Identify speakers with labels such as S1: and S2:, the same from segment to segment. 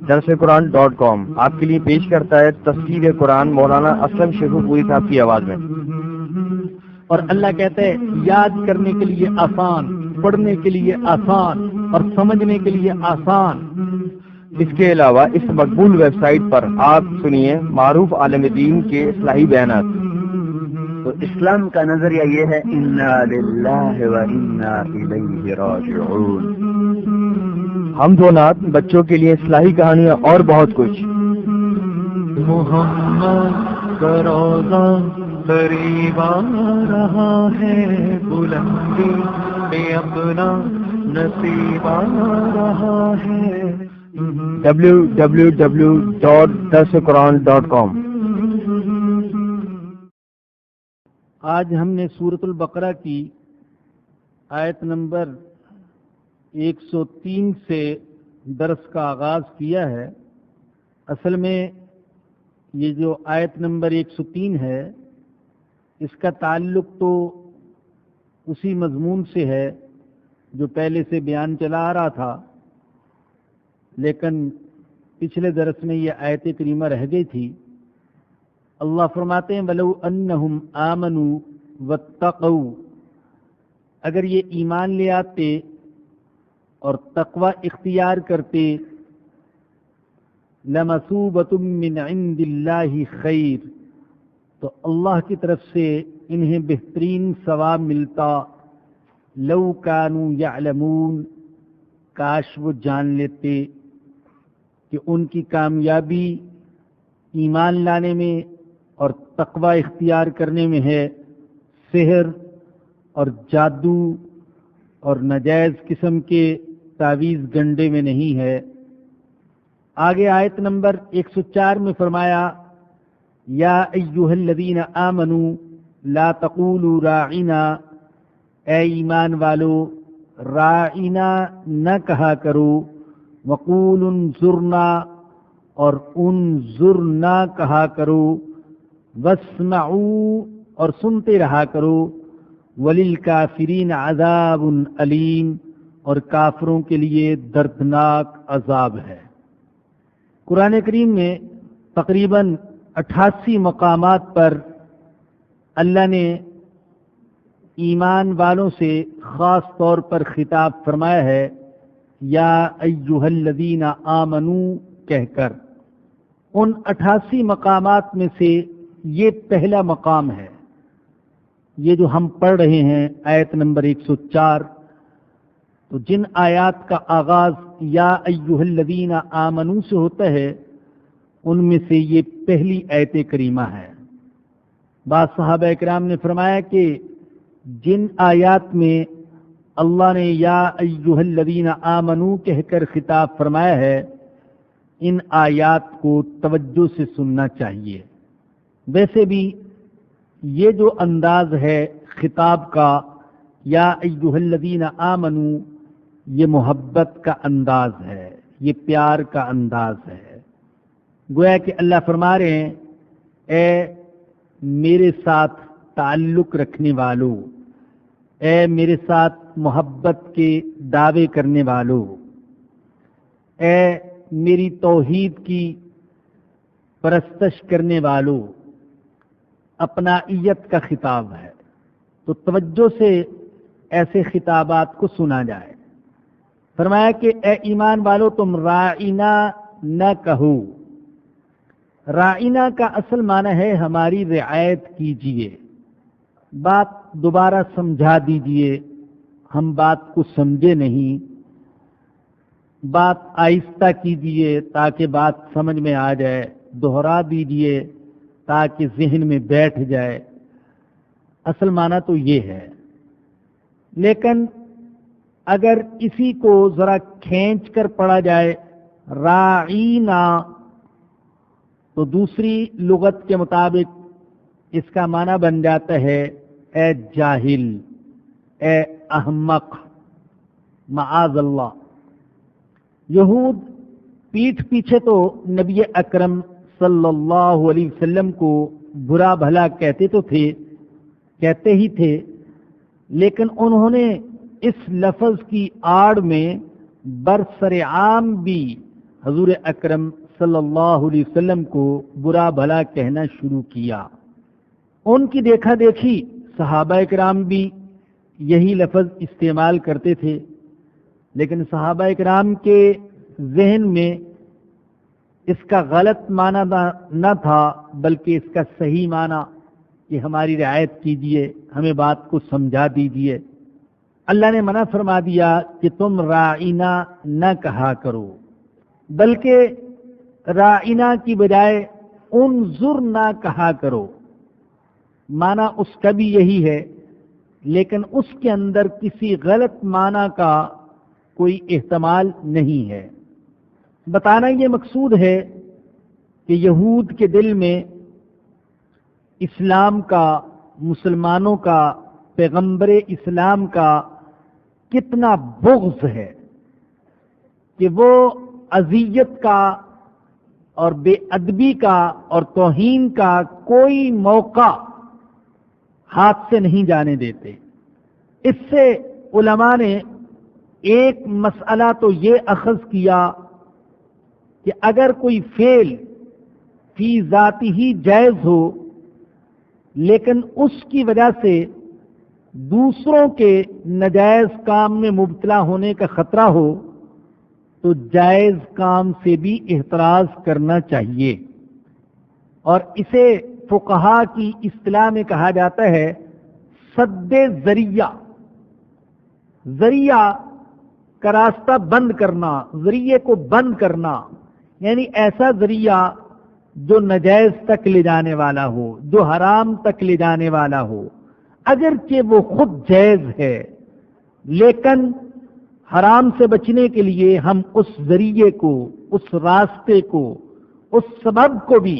S1: درسقرآن.com آپ کے لیے پیش کرتا ہے تفسیر قرآن مولانا اسلم شیخو پوری صاحب کی آواز میں۔
S2: اور اللہ کہتا ہے یاد کرنے کے لیے آسان، پڑھنے کے لیے آسان اور سمجھنے کے لیے آسان۔
S1: اس کے علاوہ اس مقبول ویب سائٹ پر آپ سنیے معروف عالم دین کے اصلاحی بیانات۔
S3: تو اسلام کا نظریہ یہ ہے انا للہ و انا الیہ راجعون۔
S1: حمد و نعت، بچوں کے لیے اصلاحی کہانیاں اور بہت کچھ۔
S2: محمد کا روضہ قریب آ رہا ہے، بلندی میں اپنا نصیب آ رہا ہے۔
S1: www.darsequran.com۔
S2: آج ہم نے سورۃ البقرہ کی آیت نمبر 103 سے درس کا آغاز کیا ہے۔ اصل میں یہ جو آیت نمبر 103 ہے اس کا تعلق تو اسی مضمون سے ہے جو پہلے سے بیان چلا آ رہا تھا، لیکن پچھلے درس میں یہ آیت کریمہ رہ گئی تھی۔ اللہ فرماتے ہیں وَلَوْ أَنَّهُمْ آمَنُوا وَاتَّقَوْا، اگر یہ ایمان لے آتے اور تقوی اختیار کرتے، لَمَثُوبَةٌ مِّنْ عِنْدِ اللَّهِ خَيْرٌ، تو اللہ کی طرف سے انہیں بہترین ثواب ملتا۔ لَوْ كَانُوا يَعْلَمُونَ، کاش وہ جان لیتے کہ ان کی کامیابی ایمان لانے میں اور تقوی اختیار کرنے میں ہے، سحر اور جادو اور ناجائز قسم کے تعویذ گنڈے میں نہیں ہے۔ آگے آیت نمبر 104 میں فرمایا یا ایھا الذین آمنوا لا تقولوا راعنا، اے ایمان والو راعنا نہ کہا کرو، وقولوا انظرنا، اور انظرنا کہا کرو، واسمعوا، اور سنتے رہا کرو، وللکافرین عذاب علیم، اور کافروں کے لیے دردناک عذاب ہے۔ قرآن کریم میں تقریباً 88 مقامات پر اللہ نے ایمان والوں سے خاص طور پر خطاب فرمایا ہے یا ایھا الذین آمنوا کہہ کر۔ ان 88 مقامات میں سے یہ پہلا مقام ہے، یہ جو ہم پڑھ رہے ہیں آیت نمبر 104۔ تو جن آیات کا آغاز یا ایھا الذین آمنوا سے ہوتا ہے ان میں سے یہ پہلی آیت کریمہ ہے۔ بعض صحابہ اکرام نے فرمایا کہ جن آیات میں اللہ نے یا ایھا الذین آمنوا کہہ کر خطاب فرمایا ہے ان آیات کو توجہ سے سننا چاہیے۔ ویسے بھی یہ جو انداز ہے خطاب کا یا ایھا الذین آمنوا، یہ محبت کا انداز ہے، یہ پیار کا انداز ہے۔ گویا کہ اللہ فرما رہے ہیں اے میرے ساتھ تعلق رکھنے والو، اے میرے ساتھ محبت کے دعوے کرنے والو، اے میری توحید کی پرستش کرنے والو، اپنائیت کا خطاب ہے، تو توجہ سے ایسے خطابات کو سنا جائے۔ فرمایا کہ اے ایمان والو تم راعنا نہ کہو۔ راعنا کا اصل معنی ہے ہماری رعایت کیجیے، بات دوبارہ سمجھا دیجیے، ہم بات کو سمجھے نہیں، بات آہستہ کیجیے تاکہ بات سمجھ میں آ جائے، دہرا دیجیے تاکہ ذہن میں بیٹھ جائے۔ اصل معنی تو یہ ہے، لیکن اگر اسی کو ذرا کھینچ کر پڑھا جائے راعینا، تو دوسری لغت کے مطابق اس کا معنی بن جاتا ہے اے جاہل، اے احمق، معاذ اللہ۔ یہود پیٹھ پیچھے تو نبی اکرم صلی اللہ علیہ وسلم کو برا بھلا کہتے تو تھے، کہتے ہی تھے، لیکن انہوں نے اس لفظ کی آڑ میں برسر عام بھی حضور اکرم صلی اللہ علیہ وسلم کو برا بھلا کہنا شروع کیا۔ ان کی دیکھا دیکھی صحابہ کرام بھی یہی لفظ استعمال کرتے تھے، لیکن صحابہ کرام کے ذہن میں اس کا غلط معنی نہ تھا، بلکہ اس کا صحیح معنی کہ ہماری رعایت کیجئے، ہمیں بات کو سمجھا دیجئے۔ اللہ نے منع فرما دیا کہ تم راعینا نہ کہا کرو، بلکہ راعینا کی بجائے انظر نہ کہا کرو۔ معنی اس کا بھی یہی ہے، لیکن اس کے اندر کسی غلط معنی کا کوئی احتمال نہیں ہے۔ بتانا یہ مقصود ہے کہ یہود کے دل میں اسلام کا، مسلمانوں کا، پیغمبر اسلام کا کتنا بغض ہے کہ وہ اذیت کا اور بے ادبی کا اور توہین کا کوئی موقع ہاتھ سے نہیں جانے دیتے۔ اس سے علماء نے ایک مسئلہ تو یہ اخذ کیا کہ اگر کوئی فعل فی ذاتی ہی جائز ہو، لیکن اس کی وجہ سے دوسروں کے ناجائز کام میں مبتلا ہونے کا خطرہ ہو، تو جائز کام سے بھی احتراز کرنا چاہیے۔ اور اسے فقہا کی اصطلاح میں کہا جاتا ہے سد ذریعہ۔ ذریعہ کا راستہ بند کرنا، ذریعے کو بند کرنا، یعنی ایسا ذریعہ جو ناجائز تک لے جانے والا ہو، جو حرام تک لے جانے والا ہو، اگرچہ وہ خود جائز ہے، لیکن حرام سے بچنے کے لیے ہم اس ذریعے کو، اس راستے کو، اس سبب کو بھی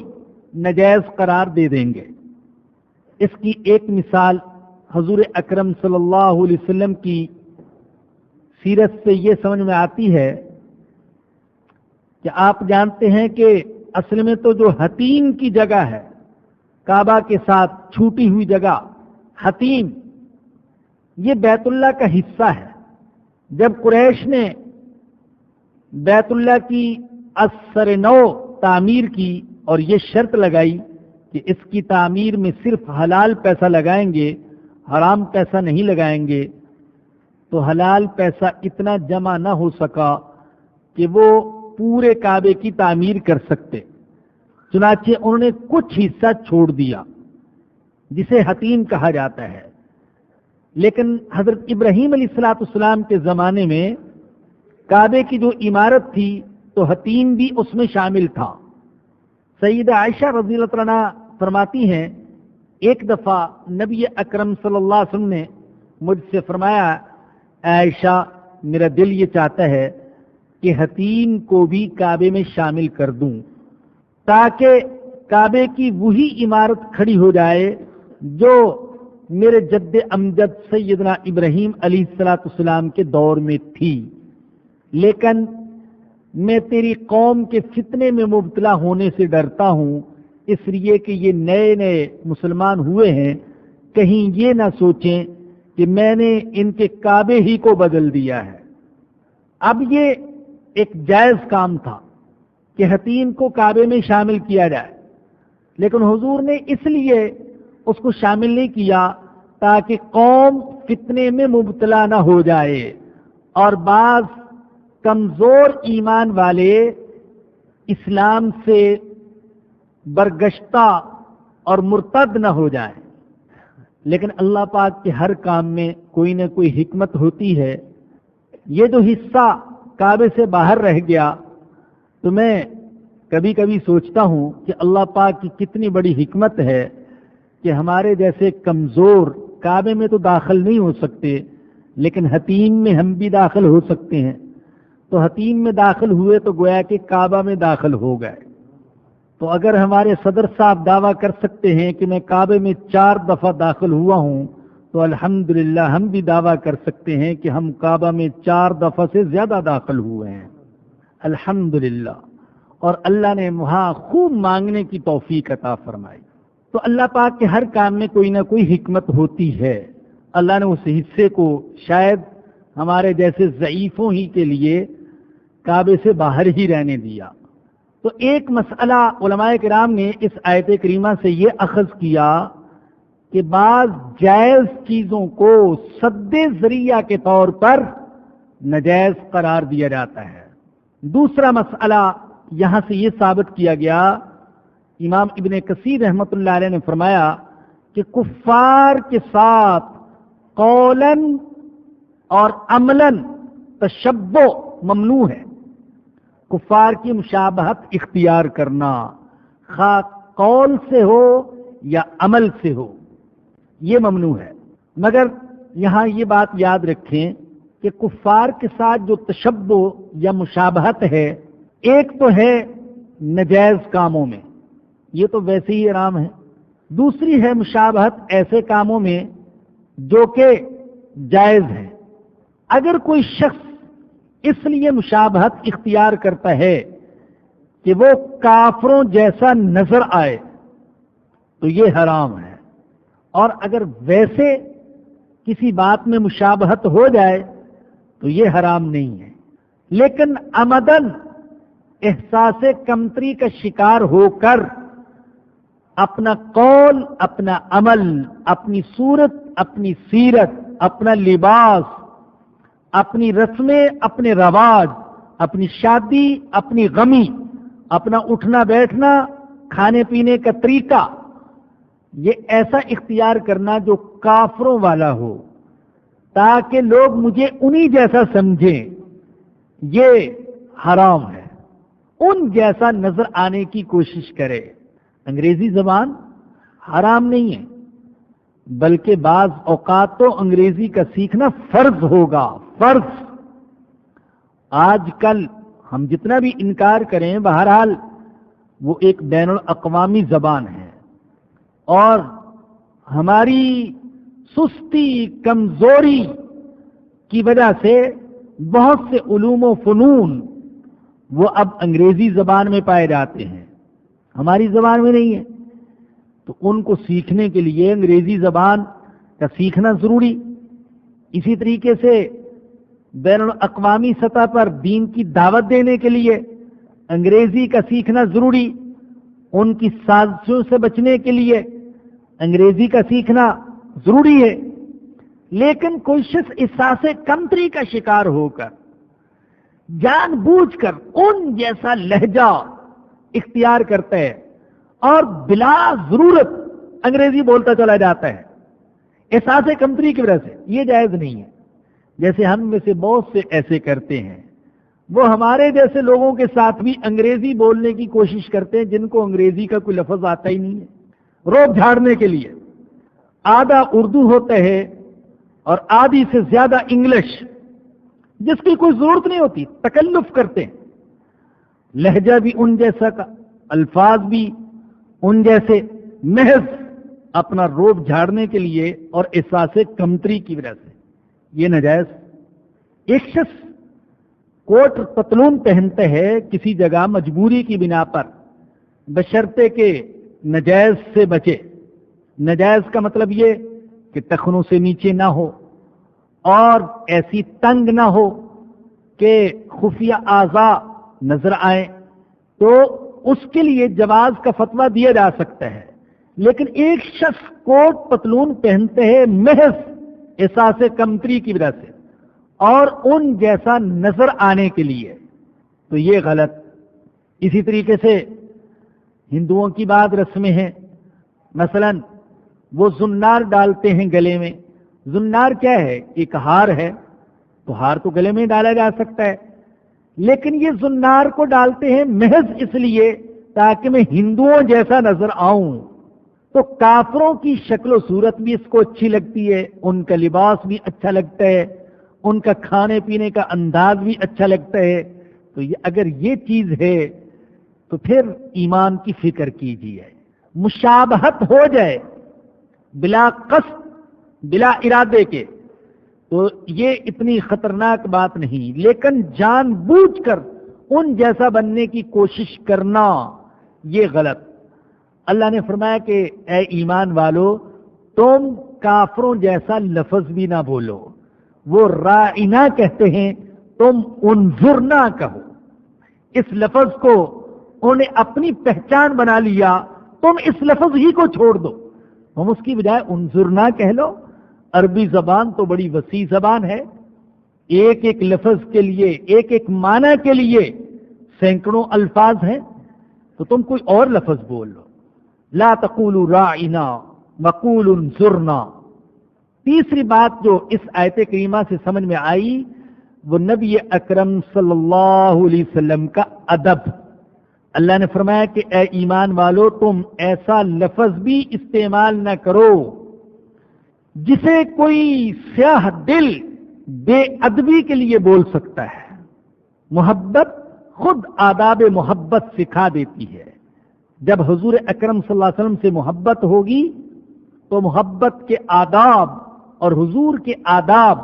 S2: ناجائز قرار دے دیں گے۔ اس کی ایک مثال حضور اکرم صلی اللہ علیہ وسلم کی سیرت سے یہ سمجھ میں آتی ہے کہ آپ جانتے ہیں کہ اصل میں تو جو حتیم کی جگہ ہے، کعبہ کے ساتھ چھوٹی ہوئی جگہ حتیم، یہ بیت اللہ کا حصہ ہے۔ جب قریش نے بیت اللہ کی اثر نو تعمیر کی اور یہ شرط لگائی کہ اس کی تعمیر میں صرف حلال پیسہ لگائیں گے، حرام پیسہ نہیں لگائیں گے، تو حلال پیسہ اتنا جمع نہ ہو سکا کہ وہ پورے کعبے کی تعمیر کر سکتے، چنانچہ انہوں نے کچھ حصہ چھوڑ دیا جسے حتیم کہا جاتا ہے۔ لیکن حضرت ابراہیم علیہ السلام کے زمانے میں کعبے کی جو عمارت تھی تو حتیم بھی اس میں شامل تھا۔ سیدہ عائشہ رضی اللہ عنہ فرماتی ہیں ایک دفعہ نبی اکرم صلی اللہ علیہ وسلم نے مجھ سے فرمایا، عائشہ میرا دل یہ چاہتا ہے کہ حتیم کو بھی کعبے میں شامل کر دوں، تاکہ کعبے کی وہی عمارت کھڑی ہو جائے جو میرے جد امجد سیدنا ابراہیم علیہ السلام کے دور میں تھی، لیکن میں تیری قوم کے فتنے میں مبتلا ہونے سے ڈرتا ہوں، اس لیے کہ یہ نئے نئے مسلمان ہوئے ہیں، کہیں یہ نہ سوچیں کہ میں نے ان کے کعبے ہی کو بدل دیا ہے۔ اب یہ ایک جائز کام تھا کہ حتیم کو کعبے میں شامل کیا جائے، لیکن حضور نے اس لیے اس کو شامل نہیں کیا تاکہ قوم فتنے میں مبتلا نہ ہو جائے اور بعض کمزور ایمان والے اسلام سے برگشتہ اور مرتد نہ ہو جائیں۔ لیکن اللہ پاک کے ہر کام میں کوئی نہ کوئی حکمت ہوتی ہے۔ یہ جو حصہ کعبے سے باہر رہ گیا تو میں کبھی کبھی سوچتا ہوں کہ اللہ پاک کی کتنی بڑی حکمت ہے کہ ہمارے جیسے کمزور کعبے میں تو داخل نہیں ہو سکتے، لیکن حتیم میں ہم بھی داخل ہو سکتے ہیں۔ تو حتیم میں داخل ہوئے تو گویا کہ کعبہ میں داخل ہو گئے۔ تو اگر ہمارے صدر صاحب دعویٰ کر سکتے ہیں کہ میں کعبے میں 4 دفعہ داخل ہوا ہوں، تو الحمدللہ ہم بھی دعویٰ کر سکتے ہیں کہ ہم کعبہ میں 4 دفعہ سے زیادہ داخل ہوئے ہیں، الحمدللہ۔ اور اللہ نے وہاں خوب مانگنے کی توفیق عطا فرمائی۔ تو اللہ پاک کے ہر کام میں کوئی نہ کوئی حکمت ہوتی ہے۔ اللہ نے اس حصے کو شاید ہمارے جیسے ضعیفوں ہی کے لیے کعبے سے باہر ہی رہنے دیا۔ تو ایک مسئلہ علماء کرام نے اس آیت کریمہ سے یہ اخذ کیا کہ بعض جائز چیزوں کو سد ذریعہ کے طور پر ناجائز قرار دیا جاتا ہے۔ دوسرا مسئلہ یہاں سے یہ ثابت کیا گیا، امام ابن کثیر رحمۃ اللہ علیہ نے فرمایا کہ کفار کے ساتھ قولاً اور عملاً تشبہ ممنوع ہے۔ کفار کی مشابہت اختیار کرنا، خواہ قول سے ہو یا عمل سے ہو، یہ ممنوع ہے۔ مگر یہاں یہ بات یاد رکھیں کہ کفار کے ساتھ جو تشبہ یا مشابہت ہے، ایک تو ہے نجائز کاموں میں، یہ تو ویسے ہی حرام ہے۔ دوسری ہے مشابہت ایسے کاموں میں جو کہ جائز ہے۔ اگر کوئی شخص اس لیے مشابہت اختیار کرتا ہے کہ وہ کافروں جیسا نظر آئے تو یہ حرام ہے، اور اگر ویسے کسی بات میں مشابہت ہو جائے تو یہ حرام نہیں ہے۔ لیکن عمدن احساس کمتری کا شکار ہو کر اپنا قول، اپنا عمل، اپنی صورت، اپنی سیرت، اپنا لباس، اپنی رسمیں، اپنے رواج، اپنی شادی، اپنی غمی، اپنا اٹھنا بیٹھنا، کھانے پینے کا طریقہ، یہ ایسا اختیار کرنا جو کافروں والا ہو تاکہ لوگ مجھے انہی جیسا سمجھیں، یہ حرام ہے۔ ان جیسا نظر آنے کی کوشش کرے۔ انگریزی زبان حرام نہیں ہے، بلکہ بعض اوقات تو انگریزی کا سیکھنا فرض ہوگا، فرض۔ آج کل ہم جتنا بھی انکار کریں، بہرحال وہ ایک بین الاقوامی زبان ہے، اور ہماری سستی، کمزوری کی وجہ سے بہت سے علوم و فنون وہ اب انگریزی زبان میں پائے جاتے ہیں، ہماری زبان میں نہیں ہے۔ تو ان کو سیکھنے کے لیے انگریزی زبان کا سیکھنا ضروری۔ اسی طریقے سے بین الاقوامی سطح پر دین کی دعوت دینے کے لیے انگریزی کا سیکھنا ضروری۔ ان کی سازشوں سے بچنے کے لیے انگریزی کا سیکھنا ضروری ہے۔ لیکن کوئی شخص احساس کمتری کا شکار ہو کر جان بوجھ کر ان جیسا لہجہ اختیار کرتا ہے اور بلا ضرورت انگریزی بولتا چلا جاتا ہے احساس کمتری کی وجہ سے، یہ جائز نہیں ہے۔ جیسے ہم میں سے بہت سے ایسے کرتے ہیں، وہ ہمارے جیسے لوگوں کے ساتھ بھی انگریزی بولنے کی کوشش کرتے ہیں جن کو انگریزی کا کوئی لفظ آتا ہی نہیں ہے، روب جھاڑنے کے لیے۔ آدھا اردو ہوتا ہے اور آدھی سے زیادہ انگلش، جس کی کوئی ضرورت نہیں ہوتی، تکلف کرتے ہیں، لہجہ بھی ان جیسا کا، الفاظ بھی ان جیسے، محض اپنا روب جھاڑنے کے لیے اور احساس کمتری کی وجہ سے، یہ ناجائز۔ ایک شخص کوٹ پتلون پہنتے ہے کسی جگہ مجبوری کی بنا پر، بشرطے کہ ناجائز سے بچے۔ ناجائز کا مطلب یہ کہ ٹخنوں سے نیچے نہ ہو اور ایسی تنگ نہ ہو کہ خفیہ اعضاء نظر آئیں، تو اس کے لیے جواز کا فتویٰ دیا جا سکتا ہے۔ لیکن ایک شخص کوٹ پتلون پہنتے ہیں محض احساس کمتری کی وجہ سے اور ان جیسا نظر آنے کے لیے، تو یہ غلط۔ اسی طریقے سے ہندوؤں کی بعض رسمیں ہیں، مثلا وہ زنار ڈالتے ہیں گلے میں۔ زنار کیا ہے؟ ایک ہار ہے، تو ہار تو گلے میں ڈالا جا سکتا ہے، لیکن یہ زنار کو ڈالتے ہیں محض اس لیے تاکہ میں ہندوؤں جیسا نظر آؤں۔ تو کافروں کی شکل و صورت بھی اس کو اچھی لگتی ہے، ان کا لباس بھی اچھا لگتا ہے، ان کا کھانے پینے کا انداز بھی اچھا لگتا ہے۔ تو اگر یہ چیز ہے تو پھر ایمان کی فکر کیجیے۔ مشابہت ہو جائے بلا قصد، بلا ارادے کے، تو یہ اتنی خطرناک بات نہیں، لیکن جان بوجھ کر ان جیسا بننے کی کوشش کرنا یہ غلط۔ اللہ نے فرمایا کہ اے ایمان والو، تم کافروں جیسا لفظ بھی نہ بولو۔ وہ رائنا کہتے ہیں، تم انظرنا کہو۔ اس لفظ کو انہوں نے اپنی پہچان بنا لیا، تم اس لفظ ہی کو چھوڑ دو، تم اس کی بجائے انظرنا کہہ لو۔ عربی زبان تو بڑی وسیع زبان ہے، ایک ایک لفظ کے لیے، ایک ایک معنی کے لیے سینکڑوں الفاظ ہیں، تو تم کوئی اور لفظ بول لو۔ لا تقولوا راعنا وقولوا انظرنا۔ تیسری بات جو اس آیت کریمہ سے سمجھ میں آئی وہ نبی اکرم صلی اللہ علیہ وسلم کا ادب۔ اللہ نے فرمایا کہ اے ایمان والو، تم ایسا لفظ بھی استعمال نہ کرو جسے کوئی سیاہ دل بے ادبی کے لیے بول سکتا ہے۔ محبت خود آداب محبت سکھا دیتی ہے۔ جب حضور اکرم صلی اللہ علیہ وسلم سے محبت ہوگی تو محبت کے آداب اور حضور کے آداب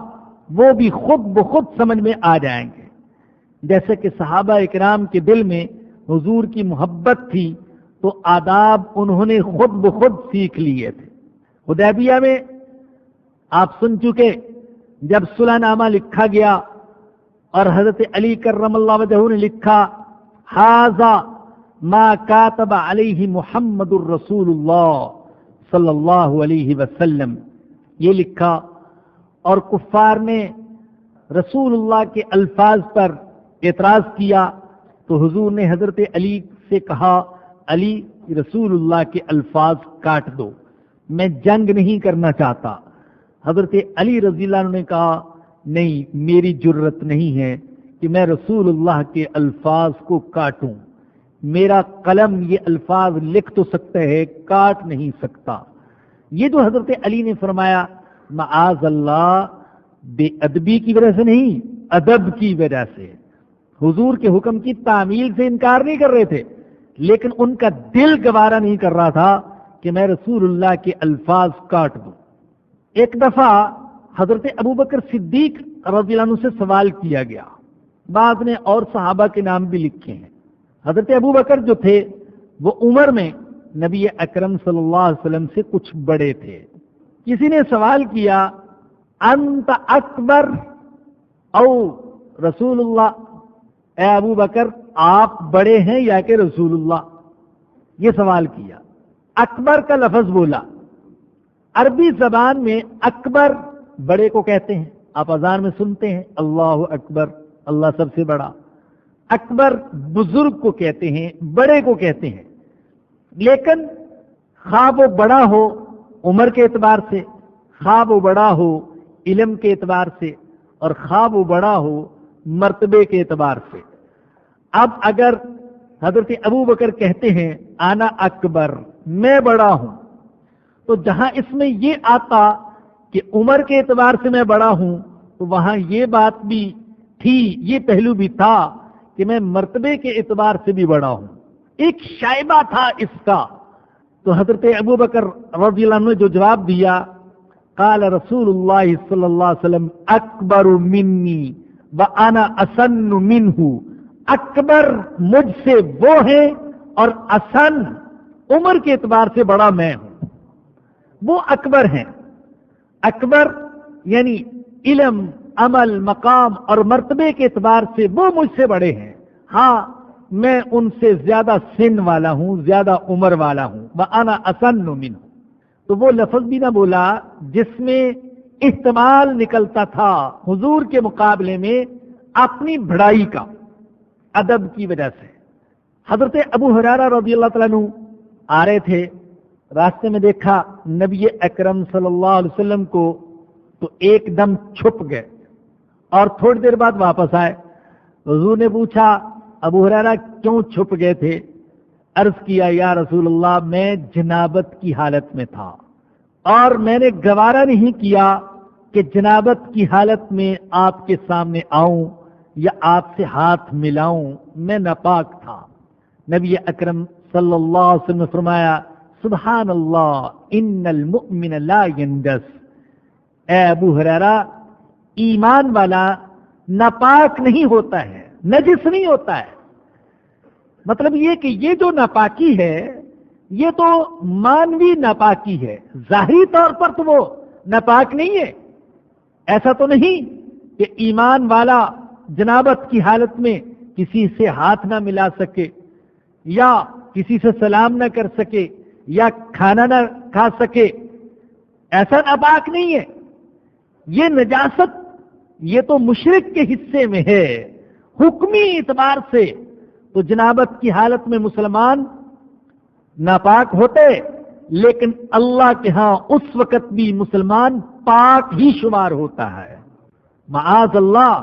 S2: وہ بھی خود بخود سمجھ میں آ جائیں گے۔ جیسے کہ صحابہ اکرام کے دل میں حضور کی محبت تھی تو آداب انہوں نے خود بخود سیکھ لیے تھے۔ حدیبیہ میں آپ سن چکے، جب صلح نامہ لکھا گیا اور حضرت علی کرم اللہ وجہہ نے لکھا ھذا ما کاتب علیہ محمد الرسول اللہ صلی اللہ علیہ وسلم، یہ لکھا، اور کفار نے رسول اللہ کے الفاظ پر اعتراض کیا تو حضور نے حضرت علی سے کہا علی رسول اللہ کے الفاظ کاٹ دو، میں جنگ نہیں کرنا چاہتا۔ حضرت علی رضی اللہ عنہ نے کہا نہیں، میری جرت نہیں ہے کہ میں رسول اللہ کے الفاظ کو کاٹوں، میرا قلم یہ الفاظ لکھ تو سکتا ہے، کاٹ نہیں سکتا۔ یہ جو حضرت علی نے فرمایا معاذ اللہ، بے ادبی کی وجہ سے نہیں، ادب کی وجہ سے، حضور کے حکم کی تعمیل سے انکار نہیں کر رہے تھے، لیکن ان کا دل گوارا نہیں کر رہا تھا کہ میں رسول اللہ کے الفاظ کاٹ دوں۔ ایک دفعہ حضرت ابوبکر صدیق رضی اللہ عنہ سے سوال کیا گیا، بعض نے اور صحابہ کے نام بھی لکھے ہیں۔ حضرت ابوبکر جو تھے وہ عمر میں نبی اکرم صلی اللہ علیہ وسلم سے کچھ بڑے تھے۔ کسی نے سوال کیا انت اکبر او رسول اللہ، اے ابو بکر آپ بڑے ہیں یا کہ رسول اللہ؟ یہ سوال کیا، اکبر کا لفظ بولا۔ عربی زبان میں اکبر بڑے کو کہتے ہیں، آپ اذان میں سنتے ہیں اللہ اکبر، اللہ سب سے بڑا۔ اکبر بزرگ کو کہتے ہیں، بڑے کو کہتے ہیں، لیکن خواہ وہ بڑا ہو عمر کے اعتبار سے، خواہ وہ بڑا ہو علم کے اعتبار سے، اور خواہ وہ بڑا ہو مرتبے کے اعتبار سے۔ اب اگر حضرت ابو بکر کہتے ہیں انا اکبر، میں بڑا ہوں، تو جہاں اس میں یہ آتا کہ عمر کے اعتبار سے میں بڑا ہوں، تو وہاں یہ بات بھی تھی، یہ پہلو بھی تھا کہ میں مرتبے کے اعتبار سے بھی بڑا ہوں۔ ایک شائبہ تھا اس کا، تو حضرت ابو بکر رضی اللہ عنہ نے جو جواب دیا قال رسول اللہ صلی اللہ علیہ وسلم اکبر منی وانا اسن منہ، اکبر مجھ سے وہ ہے اور اسن عمر کے اعتبار سے بڑا میں ہوں۔ وہ اکبر ہیں، اکبر یعنی علم، عمل، مقام اور مرتبے کے اعتبار سے وہ مجھ سے بڑے ہیں، ہاں میں ان سے زیادہ سن والا ہوں، زیادہ عمر والا ہوں۔ وَأَنَا أَسَنُّ مِنْهُ، تو وہ لفظ بھی نہ بولا جس میں احتمال نکلتا تھا حضور کے مقابلے میں اپنی بڑائی کا، ادب کی وجہ سے۔ حضرت ابو ہریرہ رضی اللہ تعالیٰ عنہ آ رہے تھے، راستے میں دیکھا نبی اکرم صلی اللہ علیہ وسلم کو، تو ایک دم چھپ گئے اور تھوڑی دیر بعد واپس آئے۔ حضور نے پوچھا ابو ہریرہ کیوں چھپ گئے تھے؟ عرض کیا یا رسول اللہ میں جنابت کی حالت میں تھا اور میں نے گوارا نہیں کیا کہ جنابت کی حالت میں آپ کے سامنے آؤں یا آپ سے ہاتھ ملاؤں، میں ناپاک تھا۔ نبی اکرم صلی اللہ علیہ وسلم نے فرمایا سبحان اللہ ان المؤمن لا ينجس، اے ابو ہریرہ ایمان والا ناپاک نہیں ہوتا ہے، نجس نہیں ہوتا ہے۔ مطلب یہ کہ یہ جو ناپاکی ہے یہ تو مانوی ناپاکی ہے، ظاہری طور پر تو وہ ناپاک نہیں ہے۔ ایسا تو نہیں کہ ایمان والا جنابت کی حالت میں کسی سے ہاتھ نہ ملا سکے یا کسی سے سلام نہ کر سکے یا کھانا نہ کھا سکے، ایسا ناپاک نہیں ہے. یہ نجاست یہ تو مشرک کے حصے میں ہے. حکمی اعتبار سے تو جنابت کی حالت میں مسلمان ناپاک ہوتے، لیکن اللہ کے ہاں اس وقت بھی مسلمان پاک ہی شمار ہوتا ہے. معاذ اللہ،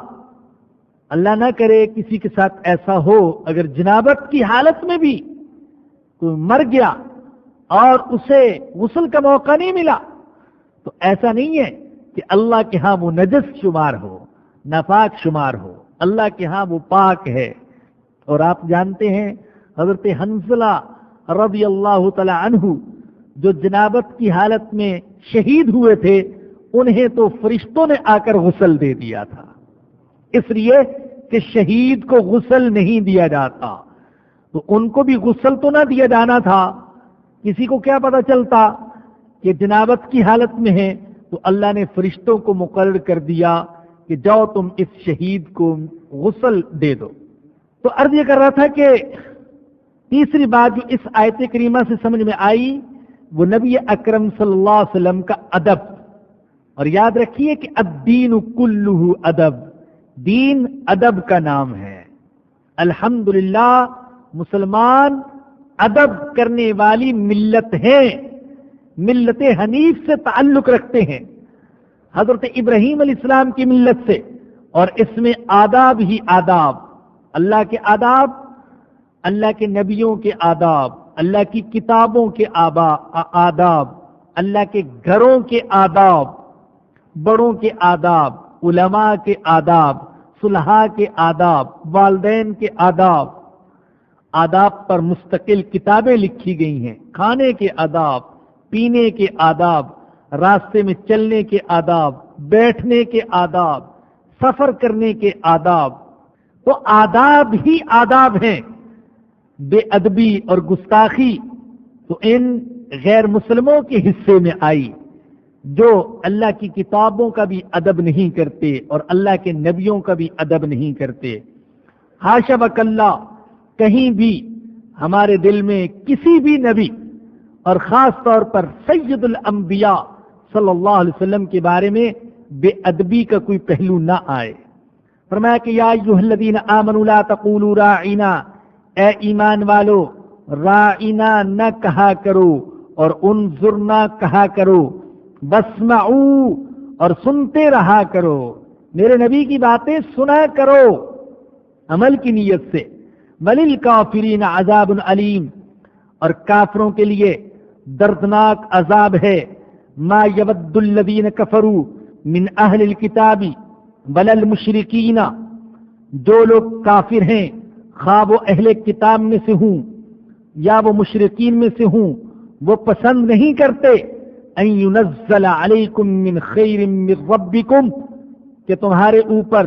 S2: اللہ نہ کرے کسی کے ساتھ ایسا ہو، اگر جنابت کی حالت میں بھی کوئی مر گیا اور اسے غسل کا موقع نہیں ملا، تو ایسا نہیں ہے کہ اللہ کے ہاں وہ نجس شمار ہو، ناپاک شمار ہو. اللہ کے ہاں وہ پاک ہے. اور آپ جانتے ہیں حضرت حنظلہ رضی اللہ تعالی عنہ جو جنابت کی حالت میں شہید ہوئے تھے، انہیں تو فرشتوں نے آ کر غسل دے دیا تھا، اس لیے کہ شہید کو غسل نہیں دیا جاتا. تو ان کو بھی غسل تو نہ دیا جانا تھا. کسی کو کیا پتا چلتا کہ جنابت کی حالت میں ہے، تو اللہ نے فرشتوں کو مقرر کر دیا کہ جاؤ تم اس شہید کو غسل دے دو. تو عرض یہ کر رہا تھا کہ تیسری بات جو اس آیت کریمہ سے سمجھ میں آئی وہ نبی اکرم صلی اللہ علیہ وسلم کا ادب. اور یاد رکھیے کہ الدین کلہ ادب، دین ادب کا نام ہے. الحمدللہ مسلمان ادب کرنے والی ملت ہے، ملت حنیف سے تعلق رکھتے ہیں، حضرت ابراہیم علیہ السلام کی ملت سے. اور اس میں آداب ہی آداب، اللہ کے آداب، اللہ کے نبیوں کے آداب، اللہ کی کتابوں کے آداب، اللہ کے گھروں کے آداب، بڑوں کے آداب، علماء کے آداب، صلحاء کے آداب، والدین کے آداب. آداب پر مستقل کتابیں لکھی گئی ہیں. کھانے کے آداب، پینے کے آداب، راستے میں چلنے کے آداب، بیٹھنے کے آداب، سفر کرنے کے آداب. تو آداب ہی آداب ہیں. بے ادبی اور گستاخی تو ان غیر مسلموں کے حصے میں آئی جو اللہ کی کتابوں کا بھی ادب نہیں کرتے اور اللہ کے نبیوں کا بھی ادب نہیں کرتے. حاشا وکلا، کہیں بھی ہمارے دل میں کسی بھی نبی اور خاص طور پر سید الانبیاء صلی اللہ علیہ وسلم کے بارے میں بے ادبی کا کوئی پہلو نہ آئے. فرمایا کہ یا ایھا الذین آمنوا لا تقولوا راعنا، اے ایمان والو راعنا نہ کہا کرو اور انظرنا کہا کرو، واسمعوا اور سنتے رہا کرو. میرے نبی کی باتیں سنا کرو عمل کی نیت سے. وللکافرین عذاب علیم، اور کافروں کے لیے دردناک عذاب ہے. ما یود الذین کفروا من اہل الکتاب ولا المشرکین، جو لوگ کافر ہیں خواہ وہ اہل کتاب میں سے ہوں یا وہ مشرکین میں سے ہوں، وہ پسند نہیں کرتے ان ينزل علیکم من خیر من ربکم، کہ تمہارے اوپر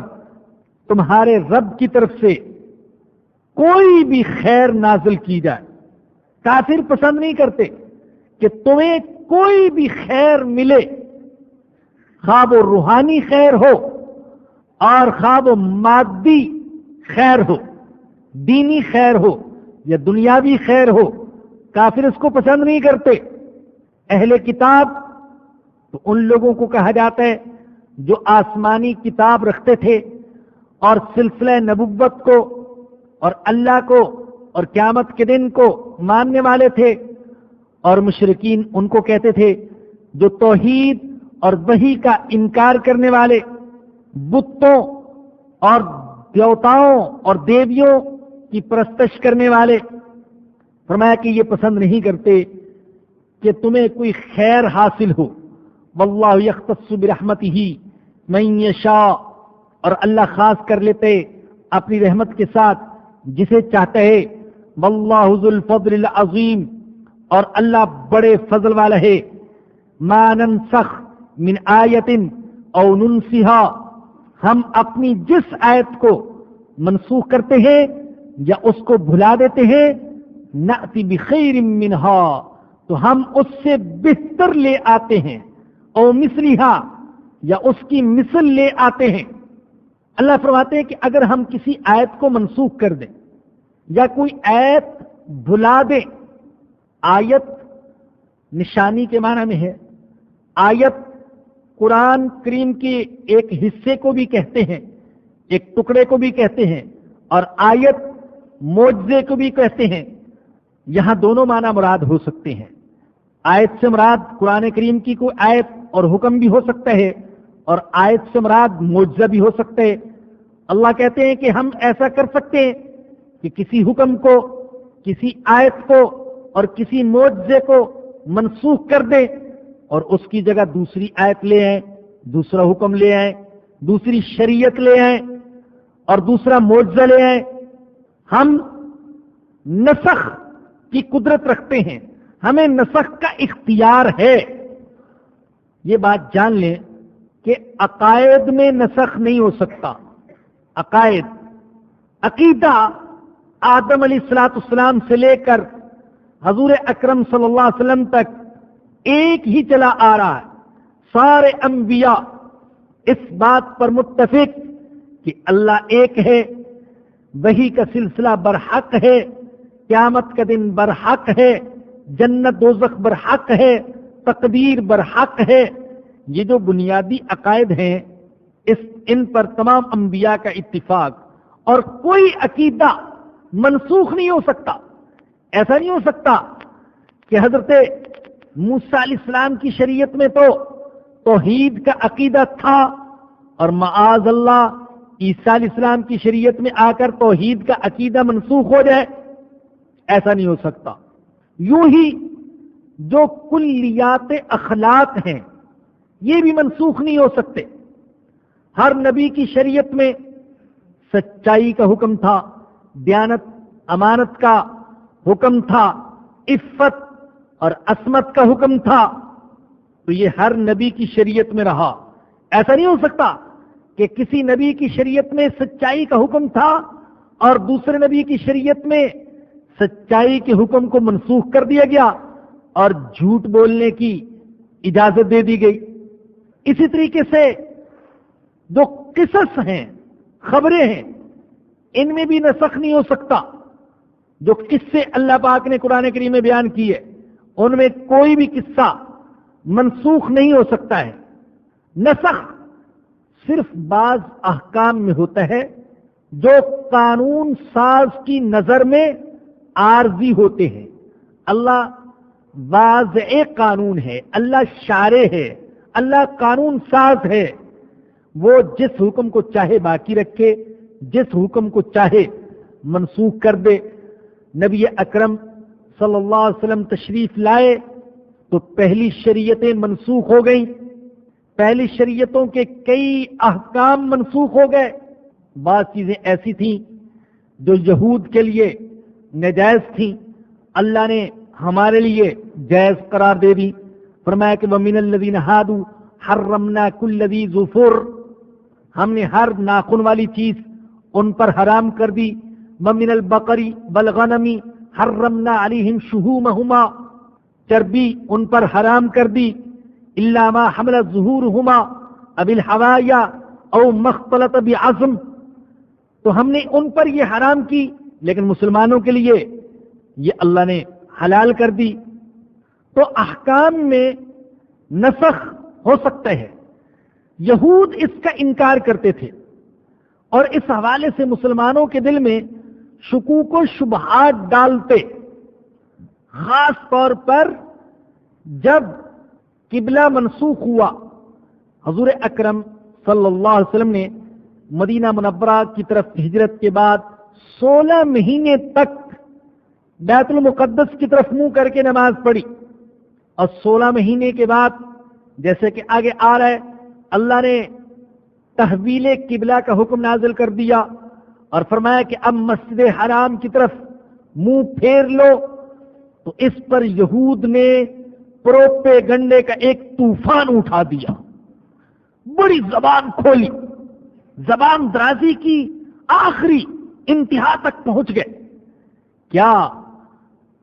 S2: تمہارے رب کی طرف سے کوئی بھی خیر نازل کی جائے. کافر پسند نہیں کرتے کہ تمہیں کوئی بھی خیر ملے، خواہ وہ روحانی خیر ہو اور خواہ وہ مادی خیر ہو، دینی خیر ہو یا دنیاوی خیر ہو. کافر اس کو پسند نہیں کرتے. اہل کتاب تو ان لوگوں کو کہا جاتا ہے جو آسمانی کتاب رکھتے تھے اور سلسلہ نبوت کو اور اللہ کو اور قیامت کے دن کو ماننے والے تھے. اور مشرکین ان کو کہتے تھے جو توحید اور وحی کا انکار کرنے والے، بتوں اور دیوتاؤں اور دیویوں کی پرستش کرنے والے. فرمایا کہ یہ پسند نہیں کرتے کہ تمہیں کوئی خیر حاصل ہو. واللہ یختص برحمتہ من یشاء، اور اللہ خاص کر لیتے اپنی رحمت کے ساتھ جسے چاہتا ہے. واللہ ذو الفضل العظیم، اور اللہ بڑے فضل والا ہے. ما ننسخ من آیت او ننسها، ہم اپنی جس آیت کو منسوخ کرتے ہیں یا اس کو بھلا دیتے ہیں، نأتی بخیر منہا، تو ہم اس سے بہتر لے آتے ہیں، او مثلہا، یا اس کی مثل لے آتے ہیں. اللہ فرماتے ہیں کہ اگر ہم کسی آیت کو منسوخ کر دیں یا کوئی آیت بھلا دیں، آیت نشانی کے معنی میں ہے، آیت قرآن کریم کے ایک حصے کو بھی کہتے ہیں، ایک ٹکڑے کو بھی کہتے ہیں، اور آیت معجزے کو بھی کہتے ہیں۔ یہاں دونوں معنی مراد ہو سکتے ہیں۔ آیت سے مراد قرآن کریم کی کوئی آیت اور حکم بھی ہو سکتا ہے، اور آیت سے مراد معجزہ بھی ہو سکتا ہے۔ اللہ کہتے ہیں کہ ہم ایسا کر سکتے ہیں کہ کسی حکم کو، کسی آیت کو اور کسی معجزے کو منسوخ کر دیں اور اس کی جگہ دوسری آیت لے آئیں، دوسرا حکم لے آئیں، دوسری شریعت لے آئیں اور دوسرا معجزہ لے آئیں۔ ہم نسخ کی قدرت رکھتے ہیں، ہمیں نسخ کا اختیار ہے۔ یہ بات جان لیں کہ عقائد میں نسخ نہیں ہو سکتا۔ عقائد، عقیدہ آدم علیہ السلام سے لے کر حضور اکرم صلی اللہ علیہ وسلم تک ایک ہی چلا آ رہا ہے۔ سارے انبیاء اس بات پر متفق کہ اللہ ایک ہے، وحی کا سلسلہ برحق ہے، قیامت کا دن برحق ہے، جنت دوزخ برحق ہے، تقدیر برحق ہے۔ یہ جو بنیادی عقائد ہیں ان پر تمام انبیاء کا اتفاق، اور کوئی عقیدہ منسوخ نہیں ہو سکتا۔ ایسا نہیں ہو سکتا کہ حضرت موسیٰ علیہ السلام کی شریعت میں تو توحید کا عقیدہ تھا اور معاذ اللہ عیسیٰ علیہ السلام کی شریعت میں آ کر توحید کا عقیدہ منسوخ ہو جائے، ایسا نہیں ہو سکتا۔ یوں ہی جو کلیات اخلاق ہیں یہ بھی منسوخ نہیں ہو سکتے۔ ہر نبی کی شریعت میں سچائی کا حکم تھا، دیانت امانت کا حکم تھا، عفت اور عصمت کا حکم تھا، تو یہ ہر نبی کی شریعت میں رہا۔ ایسا نہیں ہو سکتا کہ کسی نبی کی شریعت میں سچائی کا حکم تھا اور دوسرے نبی کی شریعت میں سچائی کے حکم کو منسوخ کر دیا گیا اور جھوٹ بولنے کی اجازت دے دی گئی۔ اسی طریقے سے جو قصص ہیں، خبریں ہیں، ان میں بھی نسخ نہیں ہو سکتا۔ جو قصے اللہ پاک نے قرآن کریم میں بیان کیے ان میں کوئی بھی قصہ منسوخ نہیں ہو سکتا ہے۔ نسخ صرف بعض احکام میں ہوتا ہے جو قانون ساز کی نظر میں عارضی ہوتے ہیں۔ اللہ واضع قانون ہے، اللہ شارع ہے، اللہ قانون ساز ہے۔ وہ جس حکم کو چاہے باقی رکھے، جس حکم کو چاہے منسوخ کر دے۔ نبی اکرم صلی اللہ علیہ وسلم تشریف لائے تو پہلی شریعتیں منسوخ ہو گئیں، پہلی شریعتوں کے کئی احکام منسوخ ہو گئے۔ بعض چیزیں ایسی تھیں جو یہود کے لیے ناجائز تھیں، اللہ نے ہمارے لیے جائز قرار دے دی۔ فرمایا کہ وَمِنَ الَّذِينَ هَادُوا حَرَّمْنَا كُلَّ ذِي ظُفُرٍ، ہم نے ہر ناخن والی چیز ان پر حرام کر دی۔ وَمِنَ الْبَقَرِ وَالْغَنَمِ حَرَّمْنَا عَلَيْهِمْ شُحُومَهُمَا، چربی ان پر حرام کر دی۔ إِلَّا مَا حَمَلَتْ ظُهُورُهُمَا أَوِ الْحَوَايَا أَوْ مَا اخْتَلَطَ بِعَظْمٍ، تو ہم نے ان پر یہ حرام کی لیکن مسلمانوں کے لیے یہ اللہ نے حلال کر دی۔ تو احکام میں نسخ ہو سکتا ہے۔ یہود اس کا انکار کرتے تھے اور اس حوالے سے مسلمانوں کے دل میں شکوک و شبہات ڈالتے، خاص طور پر جب قبلہ منسوخ ہوا۔ حضور اکرم صلی اللہ علیہ وسلم نے مدینہ منورہ کی طرف ہجرت کے بعد 16 مہینے تک بیت المقدس کی طرف منہ کر کے نماز پڑھی، اور 16 مہینے کے بعد جیسے کہ آگے آ رہا ہے اللہ نے تحویل قبلہ کا حکم نازل کر دیا اور فرمایا کہ اب مسجد حرام کی طرف منہ پھیر لو۔ تو اس پر یہود نے پروپیگنڈے کا ایک طوفان اٹھا دیا، بڑی زبان کھولی، زبان درازی کی آخری انتہا تک پہنچ گئے۔ کیا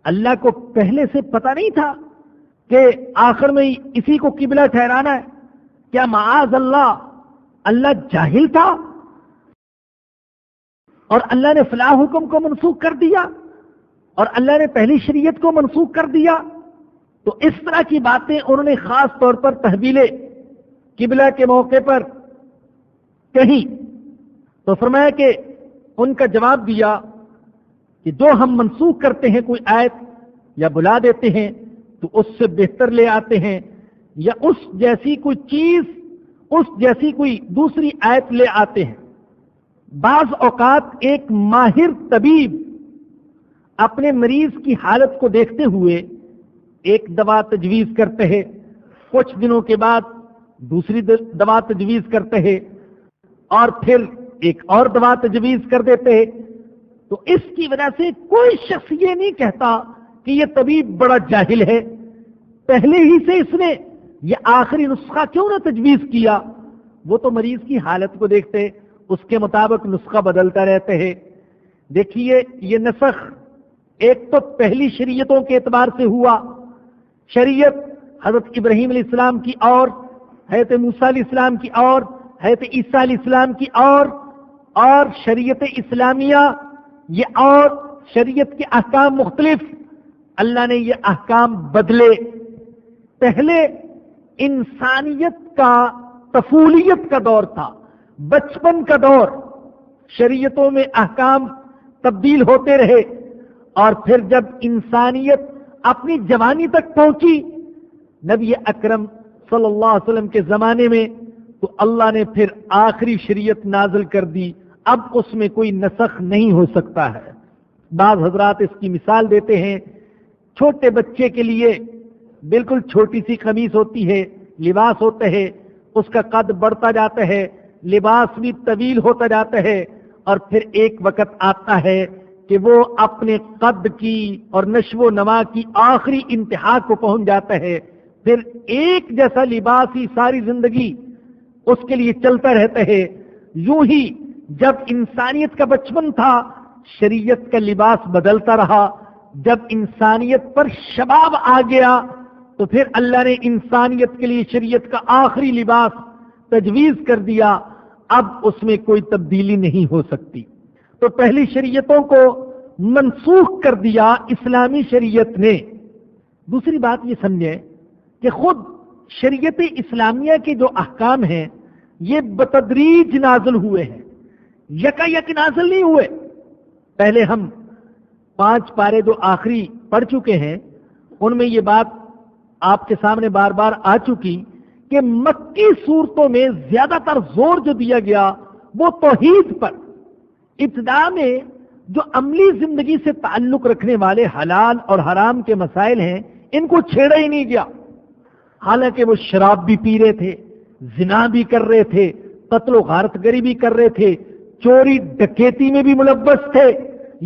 S2: اللہ کو پہلے سے پتہ نہیں تھا کہ آخر میں اسی کو قبلہ ٹھہرانا ہے؟ کیا معاذ اللہ اللہ جاہل تھا؟ اور اللہ نے فلاں حکم کو منسوخ کر دیا اور اللہ نے پہلی شریعت کو منسوخ کر دیا. تو اس طرح کی باتیں انہوں نے خاص طور پر تحویل قبلہ کے موقع پر کہیں. تو فرمایا کہ ان کا جواب دیا کہ جو ہم منسوخ کرتے ہیں کوئی آیت یا بلا دیتے ہیں تو اس سے بہتر لے آتے ہیں، یا اس جیسی کوئی چیز، اس جیسی کوئی دوسری آیت لے آتے ہیں. بعض اوقات ایک ماہر طبیب اپنے مریض کی حالت کو دیکھتے ہوئے ایک دوا تجویز کرتے ہیں، کچھ دنوں کے بعد دوسری دوا تجویز کرتے ہیں، اور پھر ایک اور دوا تجویز کر دیتے ہیں. تو اس کی وجہ سے کوئی شخص یہ نہیں کہتا کہ یہ طبیب بڑا جاہل ہے، پہلے ہی سے اس نے یہ آخری نسخہ کیوں نہ تجویز کیا. وہ تو مریض کی حالت کو دیکھتے، اس کے مطابق نسخہ بدلتا رہتے ہیں. دیکھیے یہ نسخ ایک تو پہلی شریعتوں کے اعتبار سے ہوا، شریعت حضرت ابراہیم علیہ السلام کی اور حضرت موسیٰ علیہ السلام کی اور حضرت عیسیٰ علیہ السلام کی اور شریعت اسلامیہ یہ اور شریعت کے احکام مختلف. اللہ نے یہ احکام بدلے. پہلے انسانیت کا طفولیت کا دور تھا، بچپن کا دور، شریعتوں میں احکام تبدیل ہوتے رہے، اور پھر جب انسانیت اپنی جوانی تک پہنچی نبی اکرم صلی اللہ علیہ وسلم کے زمانے میں، تو اللہ نے پھر آخری شریعت نازل کر دی. اب اس میں کوئی نسخ نہیں ہو سکتا ہے. بعض حضرات اس کی مثال دیتے ہیں، چھوٹے بچے کے لیے بالکل چھوٹی سی قمیص ہوتی ہے، لباس ہوتا ہے، اس کا قد بڑھتا جاتا ہے، لباس بھی طویل ہوتا جاتا ہے، اور پھر ایک وقت آتا ہے کہ وہ اپنے قد کی اور نشو و نما کی آخری انتہا کو پہنچ جاتا ہے. پھر ایک جیسا لباس ہی ساری زندگی اس کے لیے چلتا رہتا ہے. یوں ہی جب انسانیت کا بچپن تھا شریعت کا لباس بدلتا رہا، جب انسانیت پر شباب آ گیا تو پھر اللہ نے انسانیت کے لیے شریعت کا آخری لباس تجویز کر دیا. اب اس میں کوئی تبدیلی نہیں ہو سکتی. تو پہلی شریعتوں کو منسوخ کر دیا اسلامی شریعت نے. دوسری بات یہ سمجھیں کہ خود شریعت اسلامیہ کے جو احکام ہیں یہ بتدریج نازل ہوئے ہیں، یکا یک نازل نہیں ہوئے. پہلے ہم 5 پارے جو آخری پڑھ چکے ہیں ان میں یہ بات آپ کے سامنے بار بار آ چکی کہ مکی صورتوں میں زیادہ تر زور جو دیا گیا وہ توحید پر. ابتدا میں جو عملی زندگی سے تعلق رکھنے والے حلال اور حرام کے مسائل ہیں ان کو چھیڑا ہی نہیں گیا. حالانکہ وہ شراب بھی پی رہے تھے، زنا بھی کر رہے تھے، قتل و غارت گری بھی کر رہے تھے، چوری ڈکیتی میں بھی ملوث تھے،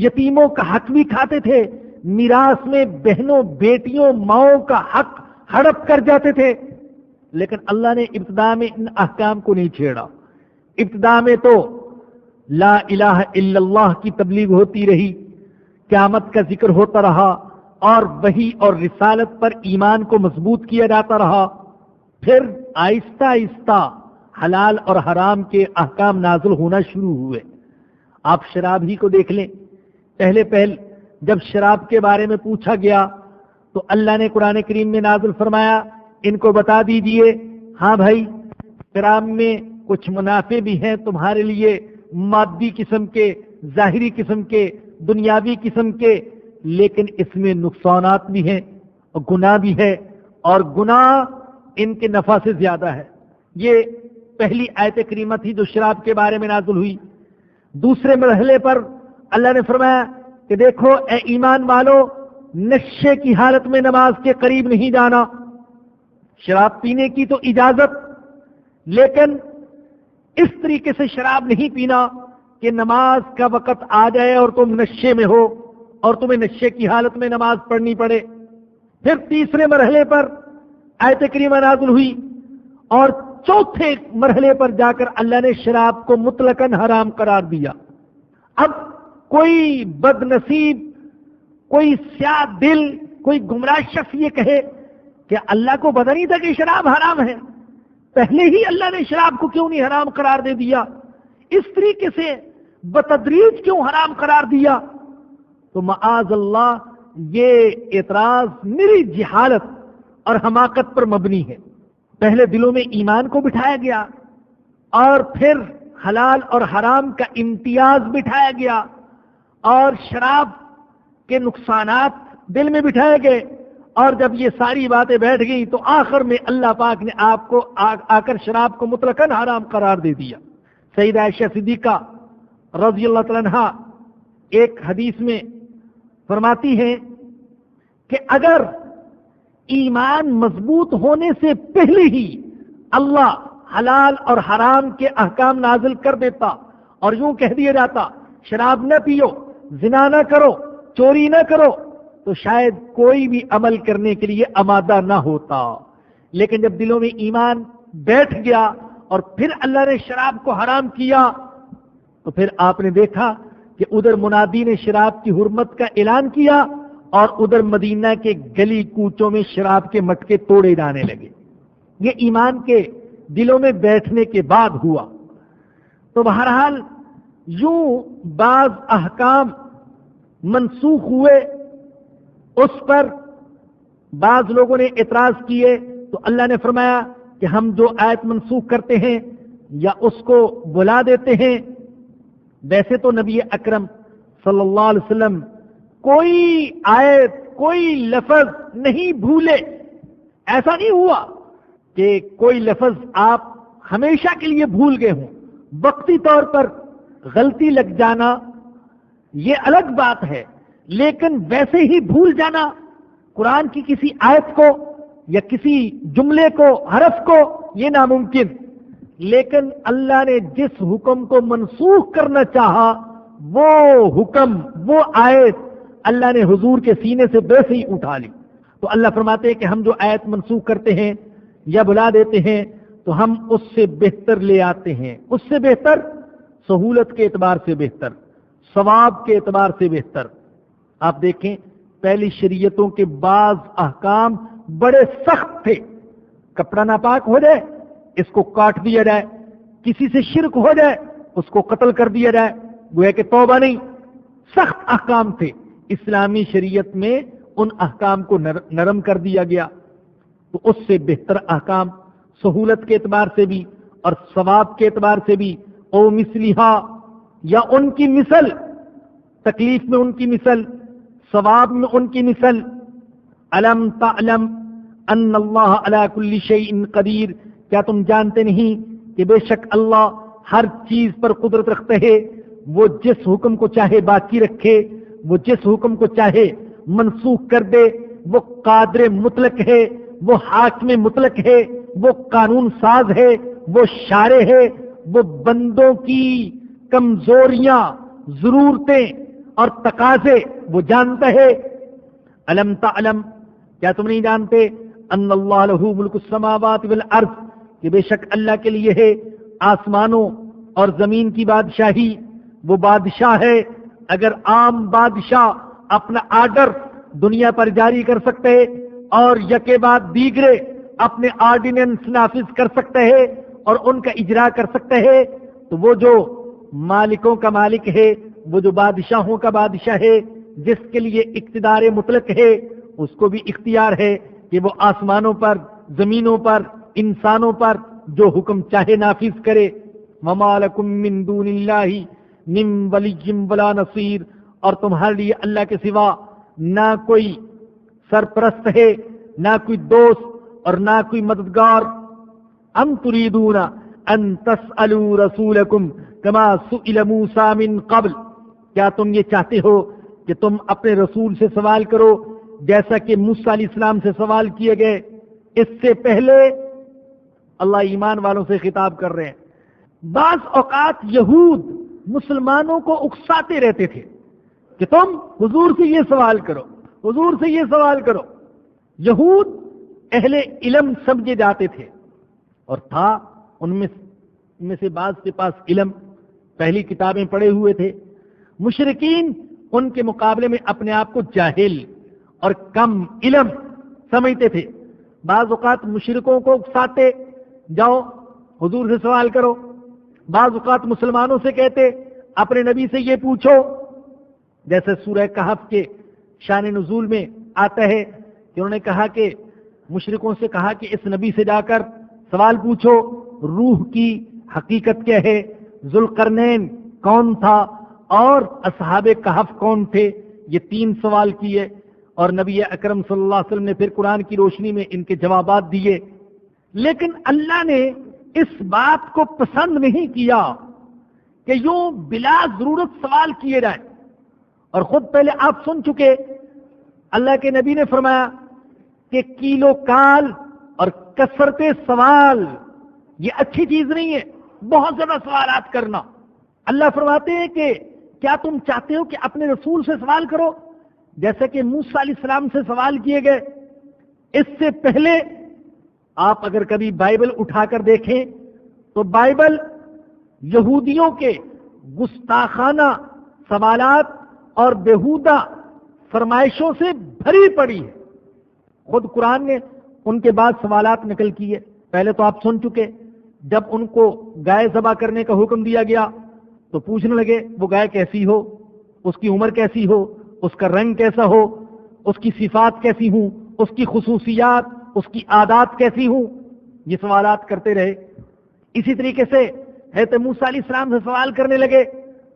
S2: یتیموں کا حق بھی کھاتے تھے، میراث میں بہنوں بیٹیوں ماؤں کا حق ہڑپ کر جاتے تھے. لیکن اللہ نے ابتدا میں ان احکام کو نہیں چھیڑا. ابتدا میں تو لا الہ الا اللہ کی تبلیغ ہوتی رہی، قیامت کا ذکر ہوتا رہا، اور وحی اور رسالت پر ایمان کو مضبوط کیا جاتا رہا. پھر آہستہ آہستہ حلال اور حرام کے احکام نازل ہونا شروع ہوئے. آپ شراب ہی کو دیکھ لیں. پہلے جب شراب کے بارے میں پوچھا گیا تو اللہ نے قرآن کریم میں نازل فرمایا ان کو بتا دیجئے ہاں بھائی شراب میں کچھ منافع بھی ہیں تمہارے لیے، مادی قسم کے، ظاہری قسم کے، دنیاوی قسم کے، لیکن اس میں نقصانات بھی ہیں اور گناہ بھی ہے، اور گناہ ان کے نفع سے زیادہ ہے. یہ پہلی آیت کریمہ تھی جو شراب کے بارے میں نازل ہوئی. دوسرے مرحلے پر اللہ نے فرمایا کہ دیکھو اے ایمان والو، نشے کی حالت میں نماز کے قریب نہیں جانا. شراب پینے کی تو اجازت، لیکن اس طریقے سے شراب نہیں پینا کہ نماز کا وقت آ جائے اور تم نشے میں ہو اور تمہیں نشے کی حالت میں نماز پڑھنی پڑے. پھر تیسرے مرحلے پر آیت کریمہ نازل ہوئی، اور چوتھے مرحلے پر جا کر اللہ نے شراب کو مطلقاً حرام قرار دیا. اب کوئی بد نصیب، کوئی سیاہ دل، کوئی گمراہ شخص یہ کہے کہ اللہ کو پتہ نہیں تھا کہ شراب حرام ہے، پہلے ہی اللہ نے شراب کو کیوں نہیں حرام قرار دے دیا. اس طریقے سے بتدریج کیوں حرام قرار دیا؟ تو معاذ اللہ یہ اعتراض میری جہالت اور حماقت پر مبنی ہے۔ پہلے دلوں میں ایمان کو بٹھایا گیا اور پھر حلال اور حرام کا امتیاز بٹھایا گیا اور شراب کے نقصانات دل میں بٹھائے گئے، اور جب یہ ساری باتیں بیٹھ گئی تو آخر میں اللہ پاک نے آپ کو آ کر شراب کو مطلقاً حرام قرار دے دیا۔ سیدہ عائشہ صدیقہ رضی اللہ تعالیٰ عنہا ایک حدیث میں فرماتی ہیں کہ اگر ایمان مضبوط ہونے سے پہلے ہی اللہ حلال اور حرام کے احکام نازل کر دیتا اور یوں کہہ دیا جاتا شراب نہ پیو، زنا نہ کرو، چوری نہ کرو، تو شاید کوئی بھی عمل کرنے کے لیے آمادہ نہ ہوتا۔ لیکن جب دلوں میں ایمان بیٹھ گیا اور پھر اللہ نے شراب کو حرام کیا تو پھر آپ نے دیکھا کہ ادھر منادی نے شراب کی حرمت کا اعلان کیا اور ادھر مدینہ کے گلی کوچوں میں شراب کے مٹکے توڑے جانے لگے۔ یہ ایمان کے دلوں میں بیٹھنے کے بعد ہوا۔ تو بہرحال یوں بعض احکام منسوخ ہوئے، اس پر بعض لوگوں نے اعتراض کیے تو اللہ نے فرمایا کہ ہم جو آیت منسوخ کرتے ہیں یا اس کو بلا دیتے ہیں۔ ویسے تو نبی اکرم صلی اللہ علیہ وسلم کوئی آیت کوئی لفظ نہیں بھولے، ایسا نہیں ہوا کہ کوئی لفظ آپ ہمیشہ کے لیے بھول گئے ہوں۔ وقتی طور پر غلطی لگ جانا یہ الگ بات ہے، لیکن ویسے ہی بھول جانا قرآن کی کسی آیت کو یا کسی جملے کو، حرف کو، یہ ناممکن۔ لیکن اللہ نے جس حکم کو منسوخ کرنا چاہا وہ حکم، وہ آیت اللہ نے حضور کے سینے سے ویسے ہی اٹھا لی۔ تو اللہ فرماتے ہیں کہ ہم جو آیت منسوخ کرتے ہیں یا بلا دیتے ہیں تو ہم اس سے بہتر لے آتے ہیں۔ اس سے بہتر سہولت کے اعتبار سے بہتر، ثواب کے اعتبار سے بہتر۔ آپ دیکھیں پہلی شریعتوں کے بعض احکام بڑے سخت تھے۔ کپڑا ناپاک ہو جائے اس کو کاٹ دیا جائے، کسی سے شرک ہو جائے اس کو قتل کر دیا جائے، گویا کہ توبہ نہیں۔ سخت احکام تھے، اسلامی شریعت میں ان احکام کو نرم کر دیا گیا۔ تو اس سے بہتر احکام سہولت کے اعتبار سے بھی اور ثواب کے اعتبار سے بھی، او مثلہا یا ان کی مثل، تکلیف میں ان کی مثل، ثواب میں ان کی مثل۔ الم تعلم ان اللہ علی کل شیء قدیر، کیا تم جانتے نہیں کہ بے شک اللہ ہر چیز پر قدرت رکھتے ہے، وہ جس حکم کو چاہے باقی رکھے، وہ جس حکم کو چاہے منسوخ کر دے، وہ قادر مطلق ہے، وہ حاکم مطلق ہے، وہ قانون ساز ہے، وہ شارع ہے، وہ بندوں کی کمزوریاں، ضرورتیں اور تقاضے وہ جانتا ہے۔ الم تعلم، کیا تم نہیں جانتے ان اللہ لہ ملک السماوات والارض، کہ بے شک اللہ کے لیے ہے آسمانوں اور زمین کی بادشاہی۔ وہ بادشاہ ہے، اگر عام بادشاہ اپنا آرڈر دنیا پر جاری کر سکتے ہیں اور یکے بعد دیگرے اپنے آرڈیننس نافذ کر سکتے ہیں اور ان کا اجرا کر سکتے ہیں، تو وہ جو مالکوں کا مالک ہے، وہ جو بادشاہوں کا بادشاہ ہے، جس کے لیے اقتدار مطلق ہے، اس کو بھی اختیار ہے کہ وہ آسمانوں پر، زمینوں پر، انسانوں پر جو حکم چاہے نافذ کرے۔ وَمَا لَكُم مِّن دُونِ اللَّهِ مِن وَلِيٍّ وَلَا نَصِيرٍ، اور تمہارے لیے اللہ کے سوا نہ کوئی سرپرست ہے، نہ کوئی دوست اور نہ کوئی مددگار۔ ام تريدون ان تسألوا رسولكم كما سئل موسى من قبل، کیا تم یہ چاہتے ہو کہ تم اپنے رسول سے سوال کرو جیسا کہ موسیٰ علیہ السلام سے سوال کیے گئے اس سے پہلے؟ اللہ ایمان والوں سے خطاب کر رہے ہیں۔ بعض اوقات یہود مسلمانوں کو اکساتے رہتے تھے کہ تم حضور سے یہ سوال کرو، حضور سے یہ سوال کرو۔ یہود اہل علم سمجھے جاتے تھے اور تھا ان میں سے بعض کے پاس علم، پہلی کتابیں پڑھے ہوئے تھے۔ مشرکین ان کے مقابلے میں اپنے آپ کو جاہل اور کم علم سمجھتے تھے۔ بعض اوقات مشرکوں کو اکساتے، جاؤ حضور سے سوال کرو۔ بعض اوقات مسلمانوں سے کہتے اپنے نبی سے یہ پوچھو، جیسے سورہ کہف کے شان نزول میں آتا ہے کہ انہوں نے کہا کہ مشرکوں سے کہا کہ اس نبی سے جا کر سوال پوچھو روح کی حقیقت کیا ہے، ذوالقرنین کون تھا اور اصحاب کہف کون تھے، یہ 3 سوال کیے اور نبی اکرم صلی اللہ علیہ وسلم نے پھر قرآن کی روشنی میں ان کے جوابات دیے۔ لیکن اللہ نے اس بات کو پسند نہیں کیا کہ یوں بلا ضرورت سوال کیے جائیں، اور خود پہلے آپ سن چکے اللہ کے نبی نے فرمایا کہ کیلو کال اور کثرت سوال یہ اچھی چیز نہیں ہے، بہت زیادہ سوالات کرنا۔ اللہ فرماتے ہیں کہ کیا تم چاہتے ہو کہ اپنے رسول سے سوال کرو جیسے کہ موسیٰ علیہ السلام سے سوال کیے گئے؟ اس سے پہلے آپ اگر کبھی بائبل اٹھا کر دیکھیں تو بائبل یہودیوں کے گستاخانہ سوالات اور بیہودہ فرمائشوں سے بھری پڑی ہے۔ خود قرآن نے ان کے بعد سوالات نقل کیے۔ پہلے تو آپ سن چکے، جب ان کو گائے ذبح کرنے کا حکم دیا گیا تو پوچھنے لگے وہ گائے کیسی ہو، اس کی عمر کیسی ہو، اس کا رنگ کیسا ہو، اس کی صفات کیسی ہوں، اس کی خصوصیات، اس کی عادات کیسی ہوں، یہ سوالات کرتے رہے۔ اسی طریقے سے حضرت موسیٰ علیہ السلام سے سوال کرنے لگے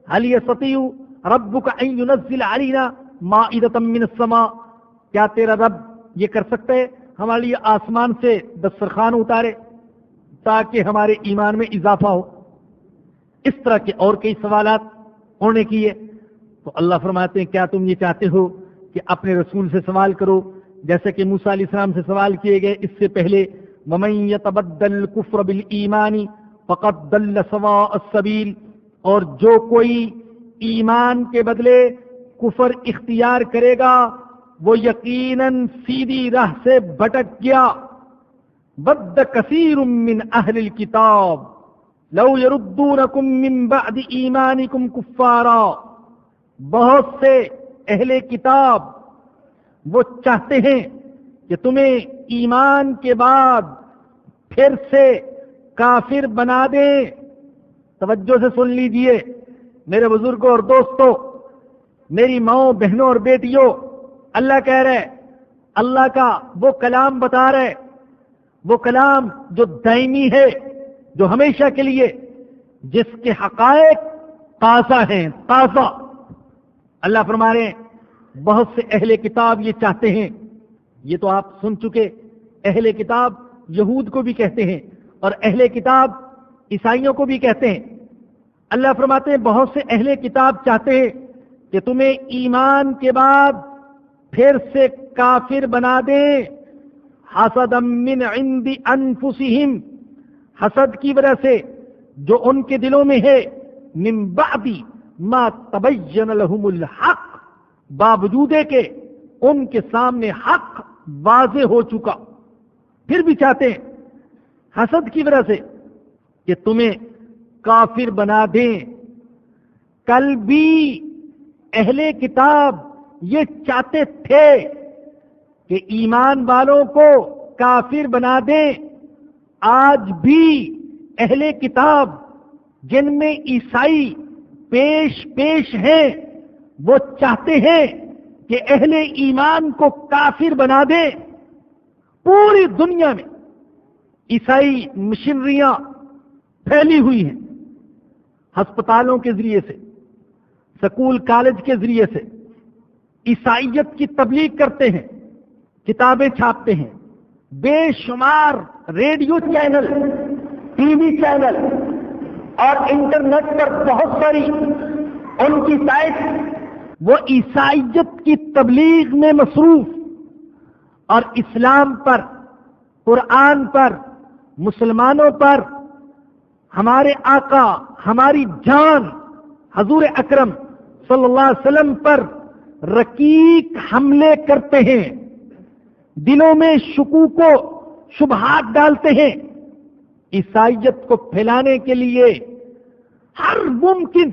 S2: هل يستطيع ربك ان ينزل علينا مائدة من السماء، کیا تیرا رب یہ کر سکتا ہے ہمارے لیے آسمان سے دسترخوان اتارے تاکہ ہمارے ایمان میں اضافہ ہو۔ اس طرح کے اور کئی سوالات انہوں نے کیے تو اللہ فرماتے ہیں کیا تم یہ چاہتے ہو کہ اپنے رسول سے سوال کرو جیسے کہ موسیٰ علیہ السلام سے سوال کیے گئے اس سے پہلے وَمَن يَتَبَدَّلِ الْكُفْرَ بِالْإِيمَانِ فَقَدْ ضَلَّ سَوَاءَ السَّبِيلِ، اور جو کوئی ایمان کے بدلے کفر اختیار کرے گا وہ یقیناً سیدھی راہ سے بھٹک گیا۔ وَدَّ كَثِيرٌ مِّنْ أَهْلِ الْكِتَابِ لَوْ يَرُدُّونَكُم مِّن بَعْدِ إِيمَانِكُمْ كُفَّارًا، بہت سے اہل کتاب وہ چاہتے ہیں کہ تمہیں ایمان کے بعد پھر سے کافر بنا دیں۔ توجہ سے سن لیجئے میرے بزرگوں اور دوستوں، میری ماؤں بہنوں اور بیٹیوں، اللہ کہہ رہے، اللہ کا وہ کلام بتا رہے، وہ کلام جو دائمی ہے، جو ہمیشہ کے لیے، جس کے حقائق تازہ ہیں، تازہ۔ اللہ فرما رہے ہیں بہت سے اہل کتاب یہ چاہتے ہیں، یہ تو آپ سن چکے، اہل کتاب یہود کو بھی کہتے ہیں اور اہل کتاب عیسائیوں کو بھی کہتے ہیں۔ اللہ فرماتے ہیں بہت سے اہل کتاب چاہتے ہیں کہ تمہیں ایمان کے بعد پھر سے کافر بنا دیں، حسدا من عند انفسہم، حسد کی وجہ سے جو ان کے دلوں میں ہے، من بعد ما تبین لہم الحق، باوجود کہ ان کے سامنے حق واضح ہو چکا، پھر بھی چاہتے ہیں حسد کی وجہ سے کہ تمہیں کافر بنا دیں۔ کل بھی اہل کتاب یہ چاہتے تھے کہ ایمان والوں کو کافر بنا دیں، آج بھی اہل کتاب جن میں عیسائی پیش ہیں وہ چاہتے ہیں کہ اہل ایمان کو کافر بنا دیں۔ پوری دنیا میں عیسائی مشنریاں پھیلی ہوئی ہیں، ہسپتالوں کے ذریعے سے، سکول کالج کے ذریعے سے عیسائیت کی تبلیغ کرتے ہیں، کتابیں چھاپتے ہیں، بے شمار radio channel, T V channel اور انٹرنیٹ پر بہت ساری ان کی سائٹ وہ عیسائیت کی تبلیغ میں مصروف اور اسلام پر، قرآن پر، مسلمانوں پر، ہمارے آقا، ہماری جان حضور اکرم صلی اللہ علیہ وسلم پر رقیق حملے کرتے ہیں، دلوں میں شکوک و شبہات ڈالتے ہیں، عیسائیت کو پھیلانے کے لیے ہر ممکن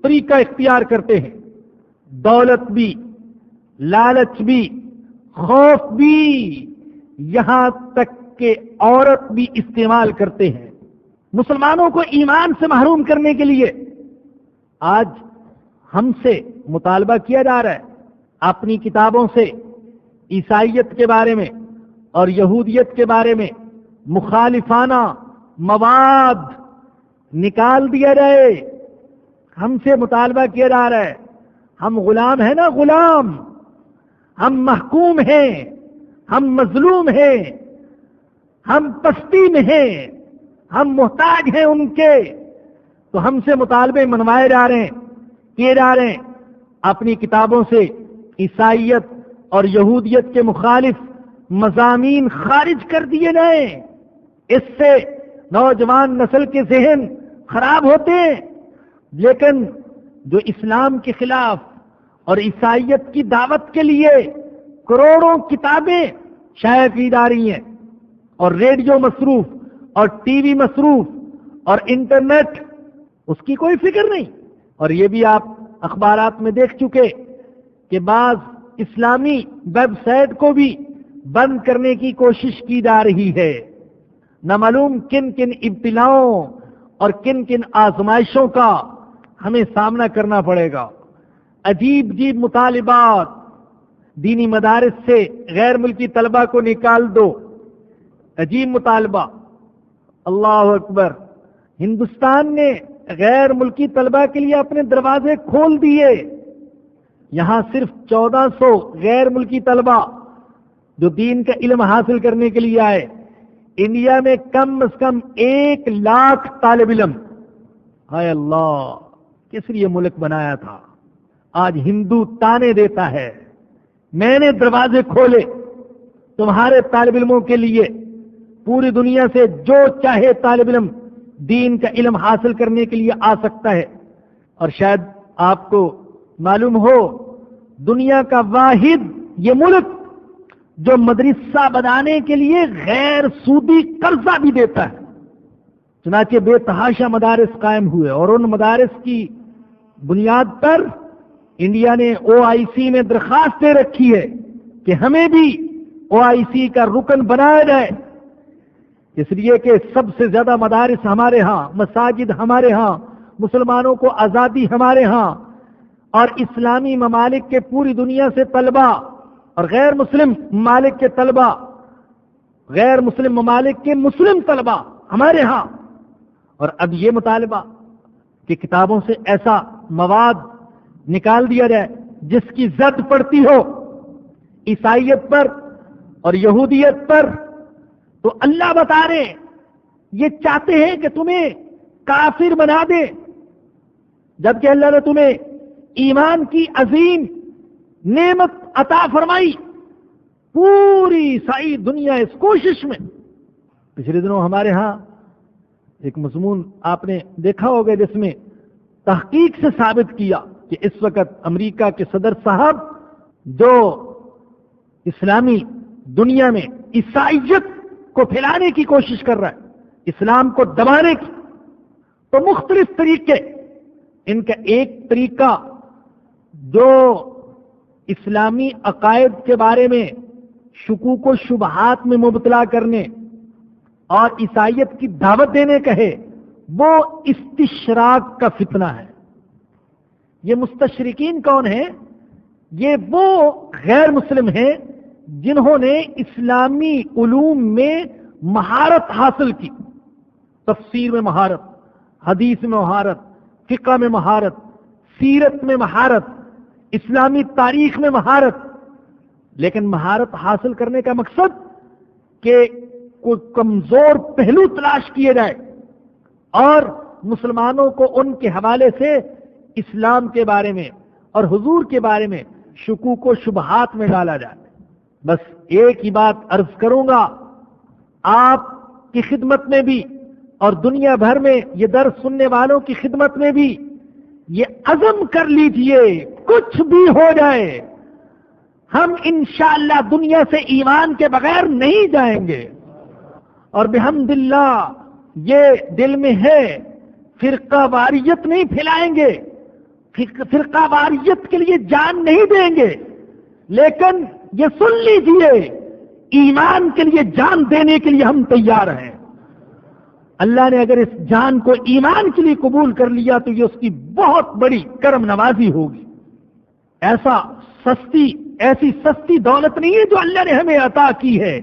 S2: طریقہ اختیار کرتے ہیں، دولت بھی، لالچ بھی، خوف بھی، یہاں تک کہ عورت بھی استعمال کرتے ہیں۔ مسلمانوں کو ایمان سے محروم کرنے کے لیے آج ہم سے مطالبہ کیا جا رہا ہے اپنی کتابوں سے عیسائیت کے بارے میں اور یہودیت کے بارے میں مخالفانہ مواد نکال دیا جائے. ہم سے مطالبہ کیا جا رہا ہے. ہم غلام ہیں نا، غلام. ہم محکوم ہیں، ہم مظلوم ہیں، ہم پستی میں ہیں، ہم محتاج ہیں ان کے. تو ہم سے مطالبے منوائے جا رہے ہیں، کیے جا رہے ہیں. اپنی کتابوں سے عیسائیت اور یہودیت کے مخالف مضامین خارج کر دیے جائیں. اس سے نوجوان نسل کے ذہن خراب ہوتے ہیں. لیکن جو اسلام کے خلاف اور عیسائیت کی دعوت کے لیے کروڑوں کتابیں شائع کی جا رہی ہیں، اور ریڈیو مصروف اور ٹی وی مصروف اور انٹرنیٹ، اس کی کوئی فکر نہیں. اور یہ بھی آپ اخبارات میں دیکھ چکے کہ بعض اسلامی ویب سائٹ کو بھی بند کرنے کی کوشش کی جا رہی ہے. نہ معلوم کن کن ابتلاؤں اور کن کن آزمائشوں کا ہمیں سامنا کرنا پڑے گا. عجیب عجیب مطالبات. دینی مدارس سے غیر ملکی طلبہ کو نکال دو، عجیب مطالبہ. اللہ اکبر. ہندوستان نے غیر ملکی طلبہ کے لیے اپنے دروازے کھول دیے. یہاں صرف 1400 غیر ملکی طلبہ جو دین کا علم حاصل کرنے کے لیے آئے. انڈیا میں کم از کم 1 لاکھ طالب علم. ہائے اللہ، کس لیے ملک بنایا تھا؟ آج ہندو تانے دیتا ہے میں نے دروازے کھولے تمہارے طالب علموں کے لیے. پوری دنیا سے جو چاہے طالب علم دین کا علم حاصل کرنے کے لیے آ سکتا ہے. اور شاید آپ کو معلوم ہو، دنیا کا واحد یہ ملک جو مدرسہ بنانے کے لیے غیر سودی قرضہ بھی دیتا ہے. چنانچہ بے تحاشا مدارس قائم ہوئے، اور ان مدارس کی بنیاد پر انڈیا نے OIC میں درخواست دے رکھی ہے کہ ہمیں بھی OIC کا رکن بنایا جائے. اس لیے کہ سب سے زیادہ مدارس ہمارے ہاں، مساجد ہمارے ہاں، مسلمانوں کو آزادی ہمارے ہاں، اور اسلامی ممالک کے پوری دنیا سے طلبہ اور غیر مسلم ممالک کے طلبہ، غیر مسلم ممالک کے مسلم طلبہ ہمارے ہاں. اور اب یہ مطالبہ کہ کتابوں سے ایسا مواد نکال دیا جائے جس کی زد پڑتی ہو عیسائیت پر اور یہودیت پر. تو اللہ بتا رہے یہ چاہتے ہیں کہ تمہیں کافر بنا دے، جبکہ اللہ نے تمہیں ایمان کی عظیم نعمت عطا فرمائی. پوری ساری دنیا اس کوشش میں. پچھلے دنوں ہمارے ہاں ایک مضمون آپ نے دیکھا ہوگا جس میں تحقیق سے ثابت کیا کہ اس وقت امریکہ کے صدر صاحب جو اسلامی دنیا میں عیسائیت کو پھیلانے کی کوشش کر رہا ہے، اسلام کو دبانے کی، تو مختلف طریقے. ان کا ایک طریقہ جو اسلامی عقائد کے بارے میں شکوک و شبہات میں مبتلا کرنے اور عیسائیت کی دعوت دینے کا ہے، وہ استشراق کا فتنہ ہے. یہ مستشرقین کون ہیں؟ یہ وہ غیر مسلم ہیں جنہوں نے اسلامی علوم میں مہارت حاصل کی. تفسیر میں مہارت، حدیث میں مہارت، فقہ میں مہارت، سیرت میں مہارت، اسلامی تاریخ میں مہارت. لیکن مہارت حاصل کرنے کا مقصد کہ کوئی کمزور پہلو تلاش کیے جائے اور مسلمانوں کو ان کے حوالے سے اسلام کے بارے میں اور حضور کے بارے میں شکوک و شبہات میں ڈالا جائے. بس ایک ہی بات عرض کروں گا آپ کی خدمت میں بھی اور دنیا بھر میں یہ درس سننے والوں کی خدمت میں بھی، یہ عزم کر لیجئے کچھ بھی ہو جائے ہم انشاءاللہ دنیا سے ایمان کے بغیر نہیں جائیں گے. اور بحمد اللہ یہ دل میں ہے، فرقہ واریت نہیں پھیلائیں گے، فرقہ واریت کے لیے جان نہیں دیں گے، لیکن یہ سن لیجئے ایمان کے لیے جان دینے کے لیے ہم تیار ہیں. اللہ نے اگر اس جان کو ایمان کے لیے قبول کر لیا تو یہ اس کی بہت بڑی کرم نوازی ہوگی. ایسی سستی دولت نہیں ہے جو اللہ نے ہمیں عطا کی ہے،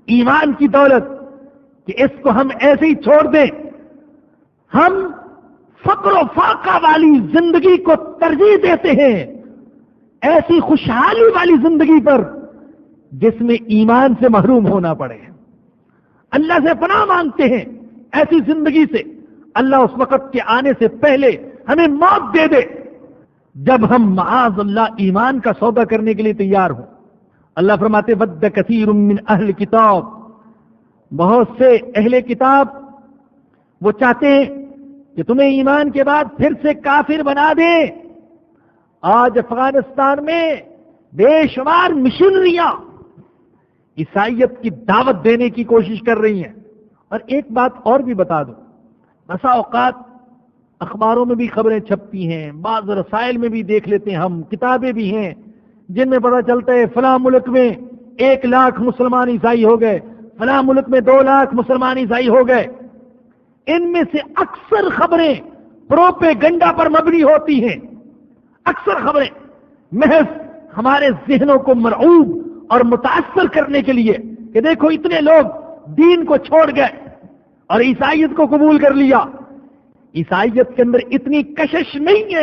S2: ایمان کی دولت، کہ اس کو ہم ایسے ہی چھوڑ دیں. ہم فقر و فاقہ والی زندگی کو ترجیح دیتے ہیں ایسی خوشحالی والی زندگی پر جس میں ایمان سے محروم ہونا پڑے. اللہ سے پناہ مانگتے ہیں ایسی زندگی سے. اللہ اس وقت کے آنے سے پہلے ہمیں موت دے دے جب ہم معاذ اللہ ایمان کا سودا کرنے کے لیے تیار ہوں. اللہ فرماتے ود کثیر من اہل کتاب، بہت سے اہل کتاب وہ چاہتے ہیں کہ تمہیں ایمان کے بعد پھر سے کافر بنا دیں. آج افغانستان میں بے شمار مشنریاں عیسائیت کی دعوت دینے کی کوشش کر رہی ہیں. اور ایک بات اور بھی بتا دوں، بسا اوقات اخباروں میں بھی خبریں چھپتی ہیں، بعض رسائل میں بھی دیکھ لیتے ہیں ہم، کتابیں بھی ہیں جن میں پتہ چلتا ہے فلاں ملک میں 1 لاکھ مسلمان عیسائی ہو گئے، فلاں ملک میں 2 لاکھ مسلمان عیسائی ہو گئے. ان میں سے اکثر خبریں پروپیگنڈا پر مبنی ہوتی ہیں. اکثر خبریں محض ہمارے ذہنوں کو مرعوب اور متاثر کرنے کے لیے کہ دیکھو اتنے لوگ دین کو چھوڑ گئے اور عیسائیت کو قبول کر لیا. عیسائیت کے اندر اتنی کشش نہیں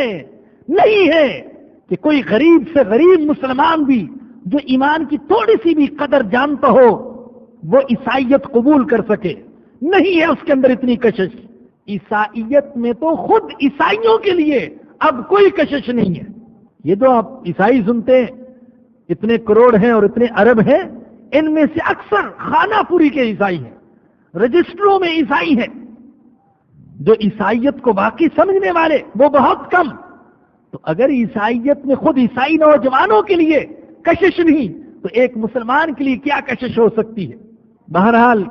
S2: ہے کہ کوئی غریب سے غریب مسلمان بھی جو ایمان کی تھوڑی سی بھی قدر جانتا ہو وہ عیسائیت قبول کر سکے. نہیں ہے اس کے اندر اتنی کشش. عیسائیت میں تو خود عیسائیوں کے لیے اب کوئی کشش نہیں ہے. یہ جو آپ عیسائی سنتے ہیں اتنے کروڑ ہیں اور اتنے ارب ہیں، ان میں سے اکثر خانہ پوری کے عیسائی ہیں، رجسٹروں میں عیسائی ہیں. جو عیسائیت کو باقی سمجھنے والے وہ بہت کم. تو اگر عیسائیت میں خود عیسائی نوجوانوں کے لیے کشش نہیں تو ایک مسلمان کے لیے کیا کشش ہو سکتی ہے. بہرحال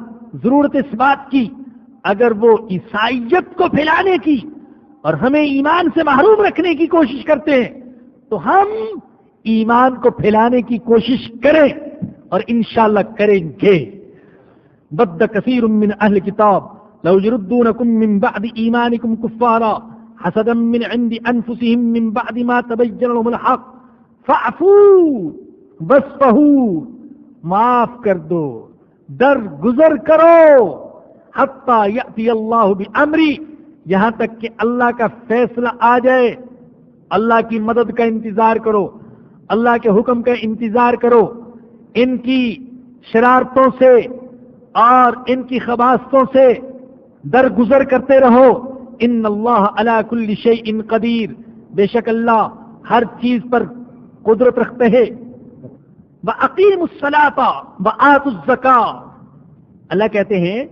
S2: ضرورت اس بات کی اگر وہ عیسائیت کو پھیلانے کی اور ہمیں ایمان سے محروم رکھنے کی کوشش کرتے ہیں تو ہم ایمان کو پھیلانے کی کوشش کریں اور انشاءاللہ کریں گے. ود کثیر من اہل کتاب لو يردونكم من بعد ایمانكم کفارا حسدا من عند انفسهم من بعد ما تبين لهم الحق فاعفوا واصفحوا، معاف کر دو، درگزر کرو، حتی یأتی اللہ بامری، یہاں تک کہ اللہ کا فیصلہ آ جائے. اللہ کی مدد کا انتظار کرو، اللہ کے حکم کا انتظار کرو. ان کی شرارتوں سے اور ان کی خباثتوں سے درگزر کرتے رہو. ان اللہ علی کل شیء قدیر، بے شک اللہ ہر چیز پر قدرت رکھتے ہیں. وَأَقِيمُوا الصَّلَاةَ وَآتُوا الزَّكَاةَ، اللہ کہتے ہیں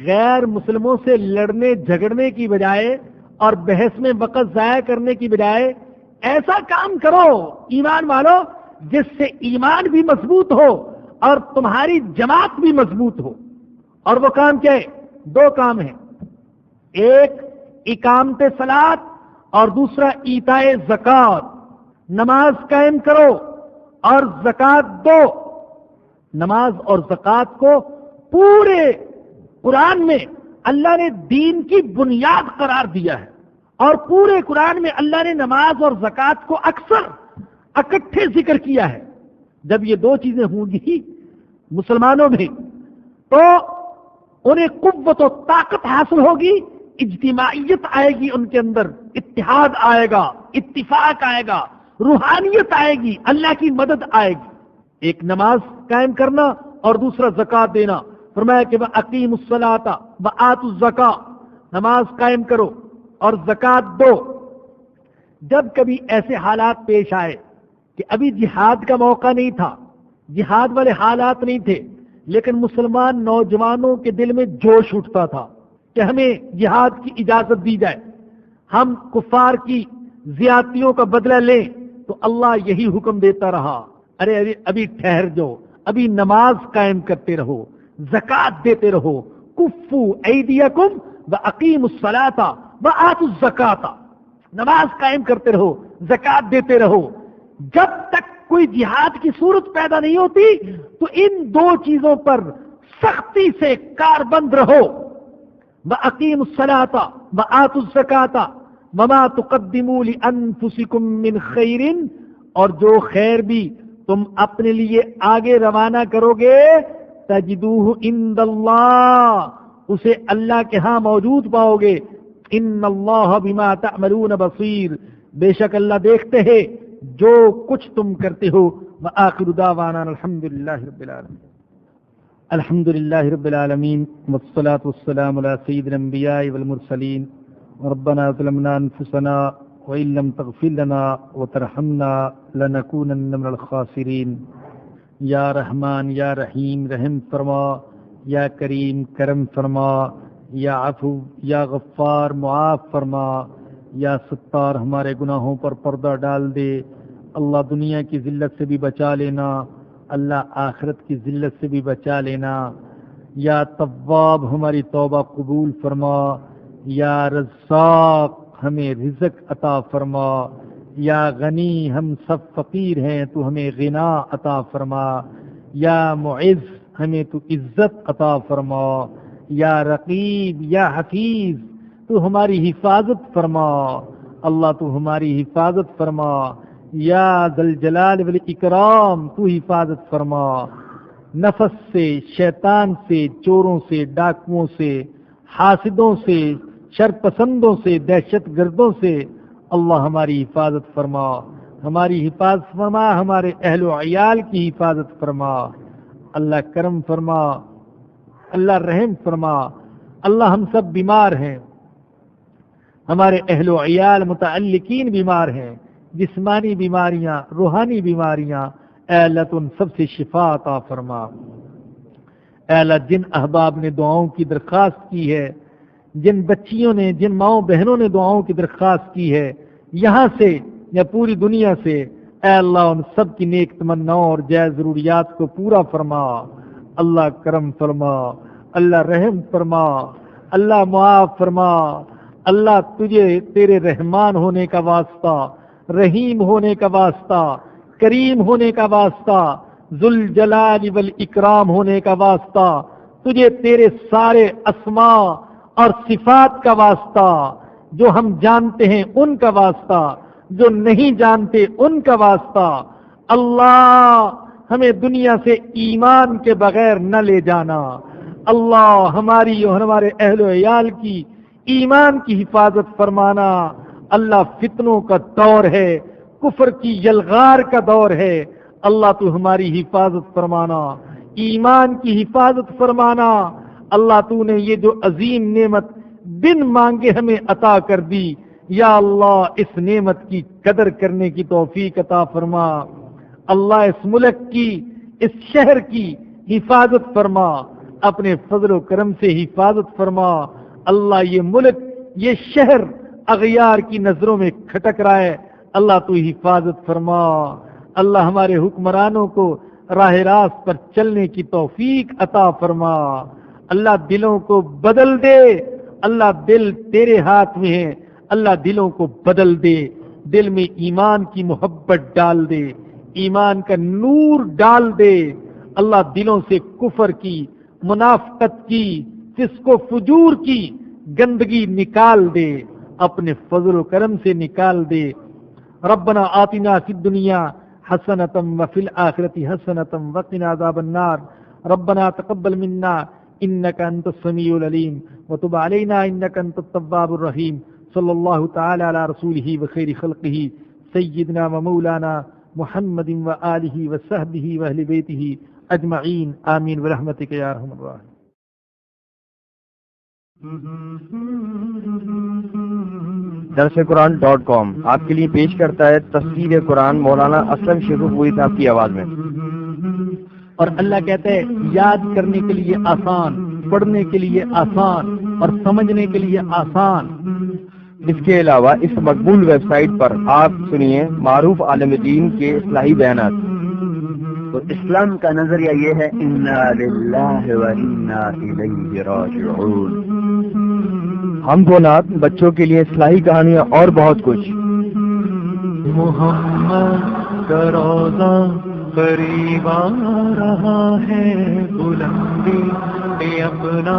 S2: غیر مسلموں سے لڑنے جھگڑنے کی بجائے اور بحث میں وقت ضائع کرنے کی بجائے ایسا کام کرو ایمان والو جس سے ایمان بھی مضبوط ہو اور تمہاری جماعت بھی مضبوط ہو. اور وہ کام کیا ہے؟ 2 کام ہیں، ایک اقامت صلاۃ اور دوسرا ایتاء زکات. نماز قائم کرو اور زکات دو. نماز اور زکات کو پورے قرآن میں اللہ نے دین کی بنیاد قرار دیا ہے اور پورے قرآن میں اللہ نے نماز اور زکات کو اکثر اکٹھے ذکر کیا ہے. جب یہ 2 چیزیں ہوں گی مسلمانوں میں تو انہیں قوت و طاقت حاصل ہوگی، اجتماعیت آئے گی ان کے اندر، اتحاد آئے گا، اتفاق آئے گا، روحانیت آئے گی، اللہ کی مدد آئے گی. ایک نماز قائم کرنا اور دوسرا زکات دینا. فرمایا کہ وَأَقِيمُوا الصَّلَاةَ وَآتُوا الزَّكَاةَ، نماز قائم کرو اور زکات دو. جب کبھی ایسے حالات پیش آئے کہ ابھی جہاد کا موقع نہیں تھا، جہاد والے حالات نہیں تھے، لیکن مسلمان نوجوانوں کے دل میں جوش اٹھتا تھا کہ ہمیں جہاد کی اجازت دی جائے، ہم کفار کی زیادتیوں کا بدلہ لیں، تو اللہ یہی حکم دیتا رہا، ارے ابھی ٹھہر جاؤ، ابھی نماز قائم کرتے رہو، زکات دیتے رہو. کفو ایدیکم واقیموا الصلاۃ وآتوا الزکاۃ، نماز قائم کرتے رہو، زکات دیتے رہو. جب تک کوئی جہاد کی صورت پیدا نہیں ہوتی تو ان 2 چیزوں پر سختی سے کاربند رہو. وَأَقِيمُوا الصَّلَاةَ وَآتُوا الزَّكَاةَ وَمَا تُقَدِّمُوا لِأَنفُسِكُم مِّن خَيْرٍ، اور جو خیر بھی تم اپنے لیے آگے روانہ کرو گے تجدوہ عند اللہ، اسے اللہ کے ہاں موجود پاؤ گے. ان اللہ بما تعملون بصیر، بے شک اللہ دیکھتے ہیں جو کچھ تم کرتے ہو. وآخر دعوانا الحمد للہ رب العالمین. الحمد للہ رب العالمین والصلاة والسلام علی سید الانبیاء والمرسلین. ربنا ظلمنا انفسنا وإن لم تغفر لنا وترحمنا لنكونن من الخاسرین. یا رحمان یا رحیم رحم فرما، یا کریم کرم فرما، یا عفو یا غفار معاف فرما، یا ستار ہمارے گناہوں پر پردہ ڈال دے. اللہ دنیا کی ذلت سے بھی بچا لینا، اللہ آخرت کی ذلت سے بھی بچا لینا. یا تواب ہماری توبہ قبول فرما، یا رزاق ہمیں رزق عطا فرما، یا غنی ہم سب فقیر ہیں تو ہمیں غنا عطا فرما، یا معز ہمیں تو عزت عطا فرما، یا رقیب یا حفیظ تو ہماری حفاظت فرما. اللہ تو ہماری حفاظت فرما. یا ذل جلال والاکرام تو حفاظت فرما. نفس سے، شیطان سے، چوروں سے، ڈاکوؤں سے، حاسدوں سے، شرپسندوں سے، دہشت گردوں سے اللہ ہماری حفاظت فرما. ہماری حفاظت فرما، ہمارے اہل و عیال کی حفاظت فرما. اللہ کرم فرما، اللہ رحم فرما. اللہ ہم سب بیمار ہیں، ہمارے اہل و عیال متعلقین بیمار ہیں، جسمانی بیماریاں، روحانی بیماریاں. اے اللہ تو ان سب سے شفا عطا فرما. اے اللہ جن احباب نے دعاؤں کی درخواست کی ہے، جن بچیوں نے، جن ماؤں بہنوں نے دعاؤں کی درخواست کی ہے یہاں سے یا پوری دنیا سے، اے اللہ ان سب کی نیک تمناؤں اور جائز ضروریات کو پورا فرما. اللہ کرم فرما، اللہ رحم فرما، اللہ معاف فرما. اللہ تجھے تیرے رحمان ہونے کا واسطہ، رحیم ہونے کا واسطہ، کریم ہونے کا واسطہ، ذوالجلال والاکرام ہونے کا واسطہ، تجھے تیرے سارے اسماء اور صفات کا واسطہ، جو ہم جانتے ہیں ان کا واسطہ، جو نہیں جانتے ان کا واسطہ. اللہ ہمیں دنیا سے ایمان کے بغیر نہ لے جانا. اللہ ہماری اور ہمارے اہل و عیال کی ایمان کی حفاظت فرمانا. اللہ فتنوں کا دور ہے، کفر کی یلغار کا دور ہے. اللہ تو ہماری حفاظت فرمانا، ایمان کی حفاظت فرمانا. اللہ تو نے یہ جو عظیم نعمت بن مانگے ہمیں عطا کر دی، یا اللہ اس نعمت کی قدر کرنے کی توفیق عطا فرما. اللہ اس ملک کی، اس شہر کی حفاظت فرما، اپنے فضل و کرم سے حفاظت فرما. اللہ یہ ملک، یہ شہر اغیار کی نظروں میں کھٹک رہا ہے، اللہ تو حفاظت فرما. اللہ ہمارے حکمرانوں کو راہ راست پر چلنے کی توفیق عطا فرما. اللہ دلوں کو بدل دے. اللہ دل تیرے ہاتھ میں ہے، اللہ دلوں کو بدل دے. دل میں ایمان کی محبت ڈال دے، ایمان کا نور ڈال دے. اللہ دلوں سے کفر کی، منافقت کی، فسق و فجور کی گندگی نکال دے، اپنے فضل و کرم سے نکال دے. ربنا آتنا فی الدنیا حسنۃ وفی الآخرۃ حسنۃ وقنا عذاب النار. ربنا تقبل منا انک انت السمیع العلیم وتب علینا انک انت التواب الرحیم. صلی اللہ تعالی علی رسولہ وخیر خلقہ سیدنا و مولانا محمد وآلہ وصحبہ واہل بیتہ اجمعین. آمین برحمتک یا ارحم الراحمین.
S1: درسقرآن.com آپ کے لیے پیش کرتا ہے تفسیر قرآن مولانا اسلم شیخ پوری صاحب کی آواز میں.
S2: اور اللہ کہتے ہیں یاد کرنے کے لیے آسان، پڑھنے کے لیے آسان اور سمجھنے کے لیے آسان.
S1: اس کے علاوہ اس مقبول ویب سائٹ پر آپ سنیے معروف عالم دین کے اصلاحی بیانات.
S3: تو اسلام کا نظریہ یہ ہے انا للہ و انا الیہ راجعون.
S1: حمد و نعت، بچوں کے لیے اصلاحی کہانیاں اور بہت کچھ.
S4: محمد کا روزہ قریب آ رہا ہے، بلندی پہ اپنا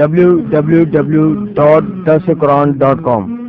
S1: www.thequran.com